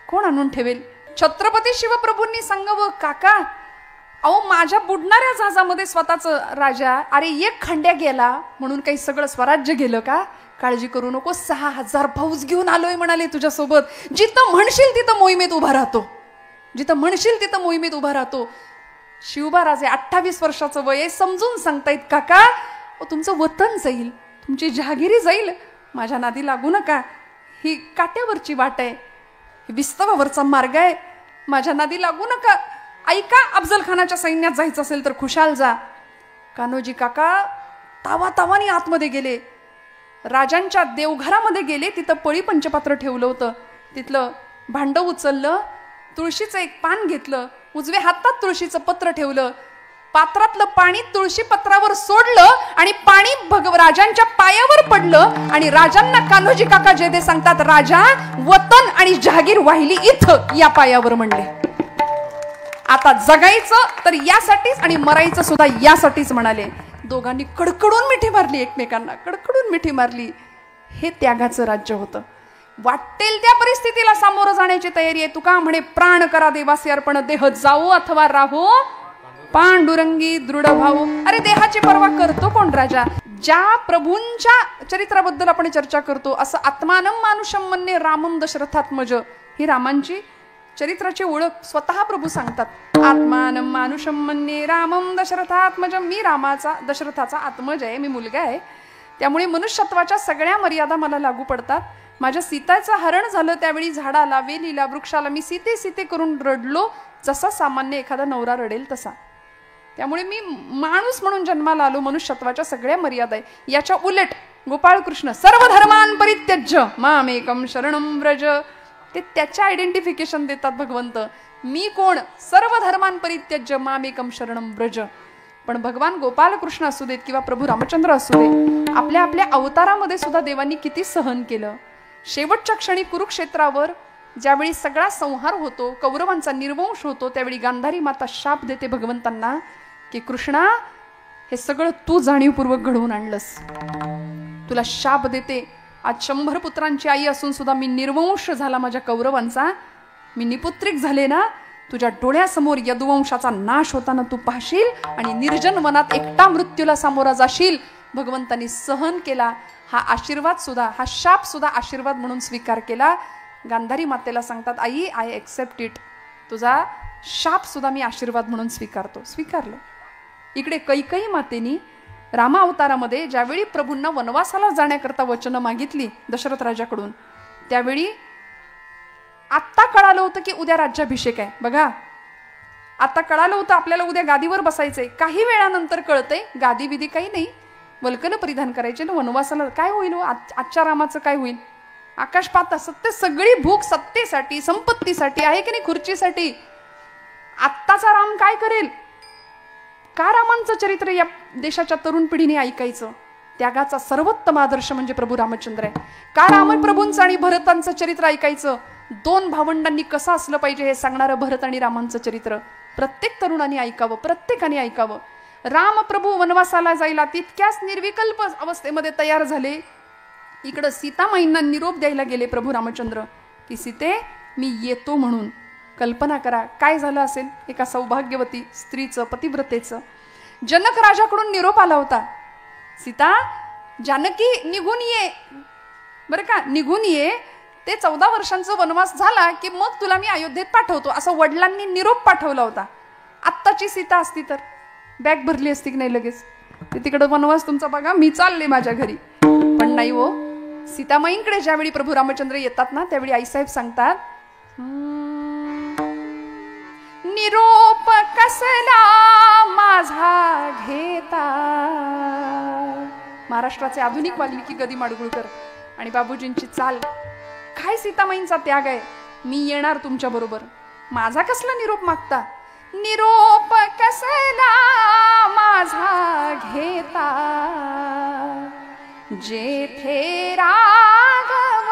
कोण आणून ठेवेल? छत्रपती शिवप्रभूंनी सांगावं, काका अहो माझ्या बुडणाऱ्या जहाजामध्ये स्वतःच राजा, अरे एक खंड्या गेला म्हणून काही सगळं स्वराज्य गेलं का? काळजी करू नको, 6000 फौज घेऊन आलोय म्हणाले तुझ्यासोबत. जिथं म्हणशील तिथं मोहिमेत उभा राहतो, जिथं म्हणशील तिथं मोहिमेत उभा राहतो. शिवबाराजे 28 वर्षाचं वय आहे, समजून सांगतायत काका तुमचं वतन जाईल, तुमची जहागिरी जाईल, माझ्या नादी लागू नका. ही काट्यावरची वाट आहे, विस्तवावरचा मार्ग आहे, माझ्या नादी लागू नका. ऐका, अफजल खानाच्या सैन्यात जायचं असेल तर खुशाल जा. कान्होजी काका तावातावानी आतमध्ये गेले, राजांच्या देवघरामध्ये गेले. तिथं पळी पंचपात्र ठेवलं होतं, तिथलं भांड उचललं, तुळशीचं एक पान घेतलं, उजव्या हातात तुळशीचं पत्र ठेवलं, पात्रातलं पाणी तुळशी पत्रावर सोडलं आणि पाणी राजांच्या पायावर पडलं. आणि राजांना कान्होजी काका जयदे सांगतात, राजा वतन आणि जहागीर वाहिली इथं या पायावर म्हणले. आता जगायचं तर यासाठीच आणि मरायचं सुद्धा यासाठीच म्हणाले. दोघांनी कडकडून मिठी मारली, एकमेकांना कडकडून मिठी मारली. हे त्यागाचं राज्य होतं. वाटेल त्या परिस्थितीला सामोरं जाण्याची तयारी आहे. तुका म्हणे प्राण करा देवासी अर्पण, देह जाऊ अथवा राहो पांडुरंगी दृढ भाऊ. अरे देहाची पर्वा करतो कोण राजा? ज्या प्रभूंच्या चरित्राबद्दल आपण चर्चा करतो, असं आत्मानम मानुषम मन्ये रामम दशरथात्मज, ही रामांची चरित्राची ओळख स्वतः प्रभू सांगतात. आत्मानम मानुषम मन्ये रामम दशरथात्मज, मी रामाचा दशरथाचा आत्मज आहे, मी मुलगा आहे, त्यामुळे मनुष्यत्वाच्या सगळ्या मर्यादा मला लागू पडतात. माझ्या सीताचं हरण झालं त्यावेळी झाडाला, वेलीला, वृक्षाला मी सीते सीते करून रडलो, जसा सामान्य एखादा नवरा रडेल तसा. त्यामुळे मी माणूस म्हणून जन्माला आलो, मनुष्यत्वाच्या सगळ्या मर्यादा आहे. याच्या उलट गोपाळकृष्ण सर्व धर्मान परित्यज्य मामेकम शरणम व्रज, ते त्याच्या आयडेंटिफिकेशन देतात भगवंत. मी कोण? सर्व धर्मान परित्यज्य मामेकम शरणम व्रज. पण भगवान गोपालकृष्ण असू देत किंवा प्रभू रामचंद्र असू दे, आपल्या आपल्या अवतारामध्ये सुद्धा देवांनी किती सहन केलं. शेवटच्या क्षणी कुरुक्षेत्रावर ज्यावेळी सगळा संहार होतो, कौरवांचा निर्वंश होतो, त्यावेळी गांधारी माता शाप देते भगवंतांना की कृष्णा हे सगळं तू जाणीवपूर्वक घडवून आणलंस, तुला शाप देते. आज 100 पुत्रांची आई असून सुद्धा मी निर्वंश झाला माझ्या कौरवांचा, मी निपुत्रिक झाले ना, तुझ्या डोळ्यासमोर यदुवंशाचा नाश होताना तू पाहशील आणि निर्जन वनात एकटा मृत्यूला सामोरा जाशील. भगवंतांनी सहन केला. हा आशीर्वाद सुद्धा, हा शाप सुद्धा आशीर्वाद म्हणून स्वीकार केला. गांधारी मातेला सांगतात, आई आय एक्सेप्ट इट, तुझा शाप सुद्धा मी आशीर्वाद म्हणून स्वीकारतो. स्वीकारलं. इकडे कैकेयी मातेनी रामा अवतारामध्ये ज्यावेळी प्रभूंना वनवासाला जाण्याकरता वचनं मागितली दशरथ राजाकडून, त्यावेळी आत्ता कळालं होतं की उद्या राज्याभिषेक आहे. बघा, आता कळालं होतं आपल्याला उद्या गादीवर बसायचंय. काही वेळानंतर कळतंय गादी विधी काही नाही, वल्कन परिधान करायचे ना, वनवासाला काय होईल, आजच्या रामाचं काय होईल? आकाश पाहता सत्य, सगळी भूक सत्तेसाठी, संपत्तीसाठी आहे की नाही, खुर्चीसाठी. आत्ताचा राम काय करेल? का रामांचं चरित्र या देशाच्या तरुण पिढीने ऐकायचं? त्यागाचा सर्वोत्तम आदर्श म्हणजे प्रभू रामचंद्र आहे. का रामप्रभूंचं आणि भरतांचं चरित्र ऐकायचं? 2 भावंडांनी कसं असलं पाहिजे हे सांगणारं भरत आणि रामांचं चरित्र प्रत्येक तरुणाने ऐकावं, प्रत्येकाने ऐकावं. रामप्रभू वनवासाला जायला तितक्याच निर्विकल्प अवस्थेमध्ये तयार झाले. इकडं सीतामाईंना निरोप द्यायला गेले प्रभू रामचंद्र की सीते मी येतो म्हणून. कल्पना करा काय झालं असेल एका सौभाग्यवती स्त्रीचं, पतिव्रतेचं. जनक राजाकडून निरोप आला होता, सीता जानकी निघून ये, बरं का, निघून ये, ते 14 वर्षांचा वनवास झाला की मग तुला मी अयोध्येत पाठवतो, असं वडिलांनी निरोप पाठवला होता. आत्ताची सीता असती तर बॅग भरली असती की नाही लगेच, ते तिकडे वनवास तुमचा बघा, मी चालले माझ्या घरी. पण नाही हो, सीतामाईंकडे ज्यावेळी प्रभू रामचंद्र येतात ना, त्यावेळी आईसाहेब सांगतात, निरोप कसला माझा घेता. महाराष्ट्राचे आधुनिक वाल्मिकी गदी माडगुळकर आणि बाबूजींची चाल. काय सीतामाईंचा त्याग आहे, मी येणार तुमच्या बरोबर, माझा कसला निरोप मागता. निरोप कसला माझा घेता, जेथे राघव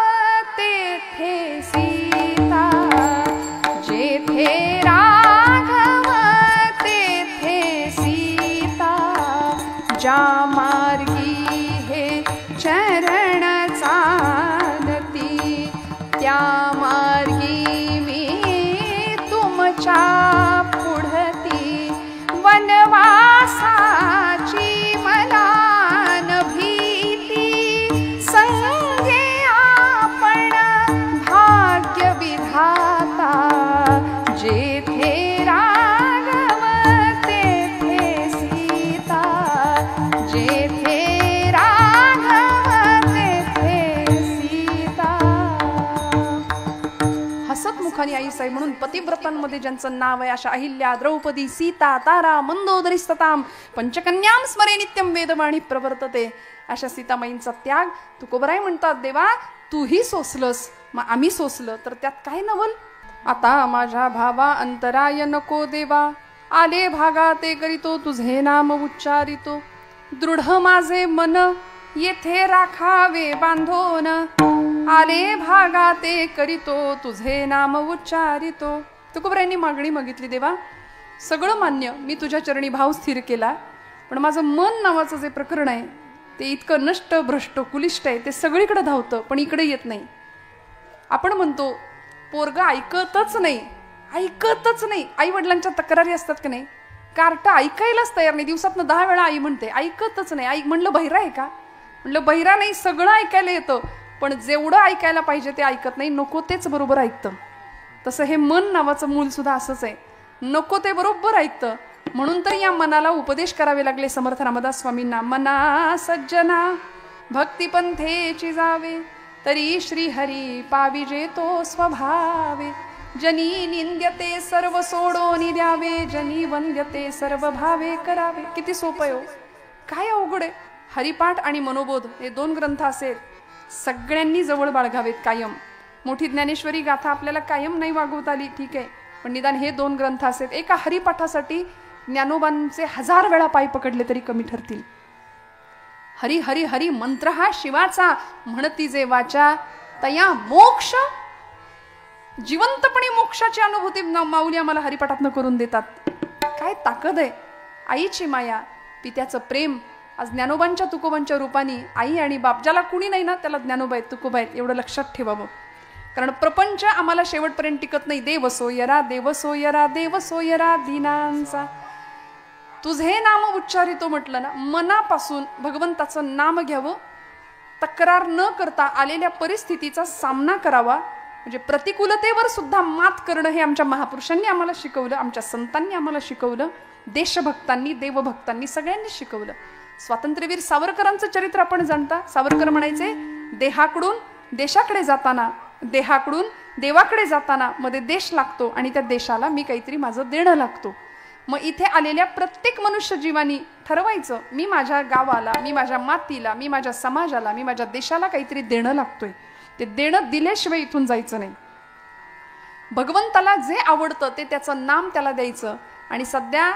तेथे सीता, जेथे राघव सुहानी आईस आहे म्हणून पतिव्रतांमध्ये ज्यांचं नाव आहे अशा अहिल्या, द्रौपदी, सीता, तारा, मंदोदरी सताम पंचकन्याम स्मरे नित्यम वेदवाणी प्रवर्तते, अशा सीतामाईंचा त्याग तुकोबराय म्हणतात, देवा तूही सोसलस मग आम्ही सोसलं तर त्यात काय नवल. आता माझ्या भावा अंतराय नको देवा, आले भागा ते करीतो तुझे नाम उच्चारितो, दृढ माझे मन येथे राखावे बांधोन, आले भागा ते करीतो तुझे नाम उच्चारितो. तुकोबरायांनी मागणी मागितली, देवा सगळं मान्य, मी तुझ्या चरणी भाव स्थिर केला, पण माझं मन नावाचं जे प्रकरण आहे ते इतकं नष्ट भ्रष्ट कुलिष्ट आहे, ते सगळीकडे धावतं पण इकडे येत नाही. आपण म्हणतो पोरग ऐकतच नाही, ऐकतच नाही. आई वडिलांच्या तक्रारी असतात की नाही, कार्ट ऐकायलाच तयार नाही, दिवसातनं 10 वेळा आई म्हणते ऐकतच नाही. आई म्हणलं बहिरा आहे का, म्हणलं बहिरा नाही, सगळं ऐकायला येतं पण जेवढं ऐकायला पाहिजे ते ऐकत नाही, नको तेच बरोबर ऐकतं. तसं हे मन नावाचं मूल सुद्धा असंच आहे, नको ते बरोबर ऐकतं. म्हणून तर या मनाला उपदेश करावे लागले समर्थ रामदास स्वामींना, मना सज्जना भक्तिपंथेची जावे, तरी श्रीहरी पाविजे तो स्वभावे, जनी निंद्यते सर्व सोडोनी द्यावे, जनी वंद्यते सर्व भावे करावे. किती सोपं हो, काय अवघड आहे. हरिपाठ आणि मनोबोध हे 2 ग्रंथ असेल सगळ्यांनी जवळ बाळगावेत कायम. मोठी ज्ञानेश्वरी गाथा आपल्याला कायम नाही वागवता आली ठीक आहे, पण निदान हे 2 ग्रंथ असेल. एका हरिपाठासाठी ज्ञानोबांचे 1000 वेळा पाय पकडले तरी कमी ठरतील. हरी हरी हरी मंत्र हा शिवाचा, म्हणती जे वाचा तया मोक्ष. जिवंतपणे मोक्षाची अनुभूती माऊली आम्हाला हरिपाठातनं करून देतात. काय ताकद आहे, आईची माया, पित्याचं प्रेम. आज ज्ञानोबांच्या तुकोबांच्या रूपाने आई आणि बाप, ज्याला कुणी नाही ना त्याला ज्ञानोबा आहेत तुकोबा आहेत एवढं लक्षात ठेवावं. कारण प्रपंच आम्हाला शेवटपर्यंत टिकत नाही. देव सोयरा देव सोयरा देव सोयरा दीनांचा, तुझे नाम उच्चारितो म्हटलं ना, मनापासून भगवंताचं नाम घ्यावं, तक्रार न करता आलेल्या परिस्थितीचा सामना करावा. म्हणजे प्रतिकूलतेवर सुद्धा मात करणं हे आमच्या महापुरुषांनी आम्हाला शिकवलं, आमच्या संतांनी आम्हाला शिकवलं, देशभक्तांनी देवभक्तांनी सगळ्यांनी शिकवलं. स्वातंत्र्यवीर सावरकरांचं चरित्र आपण जाणता. सावरकर म्हणायचे, देहाकडून देशाकडे जाताना, देहाकडून देवाकडे जाताना मध्ये देश लागतो आणि त्या देशाला मी काहीतरी माझं देणं लागतो. मग इथे आलेल्या प्रत्येक मनुष्य जीवानी ठरवायचं, मी माझ्या गावाला, मी माझ्या मातीला, मी माझ्या समाजाला, मी माझ्या देशाला काहीतरी देणं लागतोय. ते देणं दिल्याशिवाय इथून जायचं नाही. भगवंताला जे आवडतं ते त्याचं नाम त्याला द्यायचं. आणि सध्या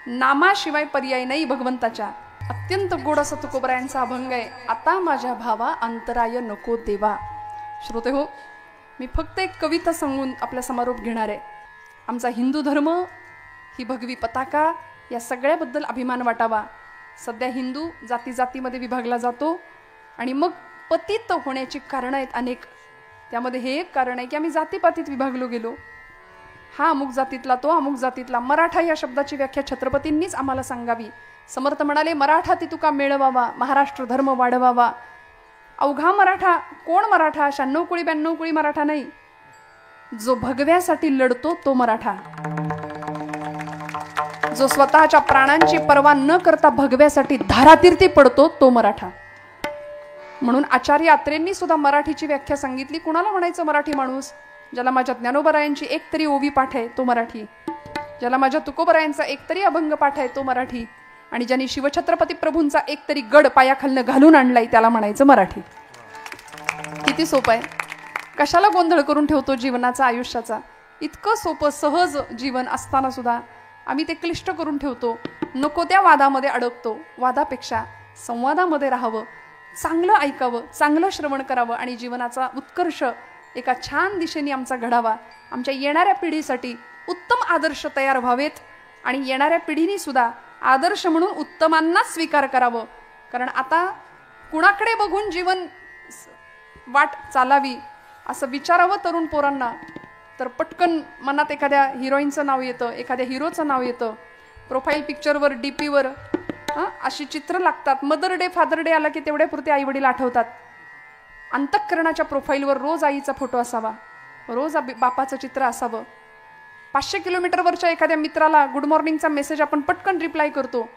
नामाशिवाय पर्याय नाही भगवंताच्या. अत्यंत गोड असा तुकोबरायांचा अभंग आहे, आता माझ्या भावा अंतराय नको देवा. श्रोते हो, मी फक्त एक कविता सांगून आपला समारोप घेणार आहे. आमचा हिंदू धर्म ही भगवी पताका, या सगळ्याबद्दल अभिमान वाटावा. सध्या हिंदू जाती जातीमध्ये विभागला जातो आणि मग पतित होण्याची कारणं आहेत अनेक. त्यामध्ये हे एक कारण आहे की आम्ही जातीपातीत विभागलो गेलो. हा अमुक जातीतला, तो अमुक जातीतला. मराठा या शब्दाची व्याख्या छत्रपतींनीच आम्हाला सांगावी. समर्थ म्हणाले, मराठा ती तुका मिळवावा, महाराष्ट्र धर्म वाढवावा. अवघा मराठा. कोण मराठा? 96 कुळी 92 कुळी मराठा नाही, जो भगव्यासाठी लढतो तो मराठा, जो स्वतःच्या प्राणांची पर्वा न करता भगव्यासाठी धारातीर्थी पडतो तो मराठा. म्हणून आचार्य अत्रेंनी सुद्धा मराठीची व्याख्या सांगितली. कुणाला म्हणायचं मराठी माणूस? ज्याला माझ्या ज्ञानोबरायांची एक तरी ओवी पाठ आहे तो मराठी, ज्याला माझ्या तुकोबरायांचा एक तरी अभंग पाठ आहे तो मराठी, आणि ज्यांनी शिवछत्रपती प्रभूंचा एक तरी गड पायाखालनं घालून आणलाय त्याला म्हणायचं मराठी. किती सोपं आहे. कशाला गोंधळ करून ठेवतो जीवनाचा, आयुष्याचा. इतकं सोपं सहज जीवन असताना सुद्धा आम्ही ते क्लिष्ट करून ठेवतो. नको त्या वादामध्ये अडकतो. वादापेक्षा संवादामध्ये राहावं, चांगलं ऐकावं, चांगलं श्रवण करावं आणि जीवनाचा उत्कर्ष एका छान दिशेने आमचा घडावा. आमच्या येणाऱ्या पिढीसाठी उत्तम आदर्श तयार व्हावेत आणि येणाऱ्या पिढीने सुद्धा आदर्श म्हणून उत्तमांनाच स्वीकार करावं. कारण आता कुणाकडे बघून जीवन वाट चालावी असं विचारावं तरुण पोरांना, तर पटकन मनात एखाद्या हिरोईनचं नाव येतं, एखाद्या हिरोचं नाव येतं. प्रोफाईल पिक्चरवर, डीपीवर अशी चित्र लागतात. मदर डे, फादर डे आला की तेवढ्या पुरते आई वडील आठवतात. अंतःकरणाच्या प्रोफाईलवर रोज आईचा फोटो असावा, रोज बापाचं चित्र असावं. 500 किलोमीटरवरच्या एखाद्या मित्राला गुड मॉर्निंगचा मेसेज आपण पटकन रिप्लाय करतो.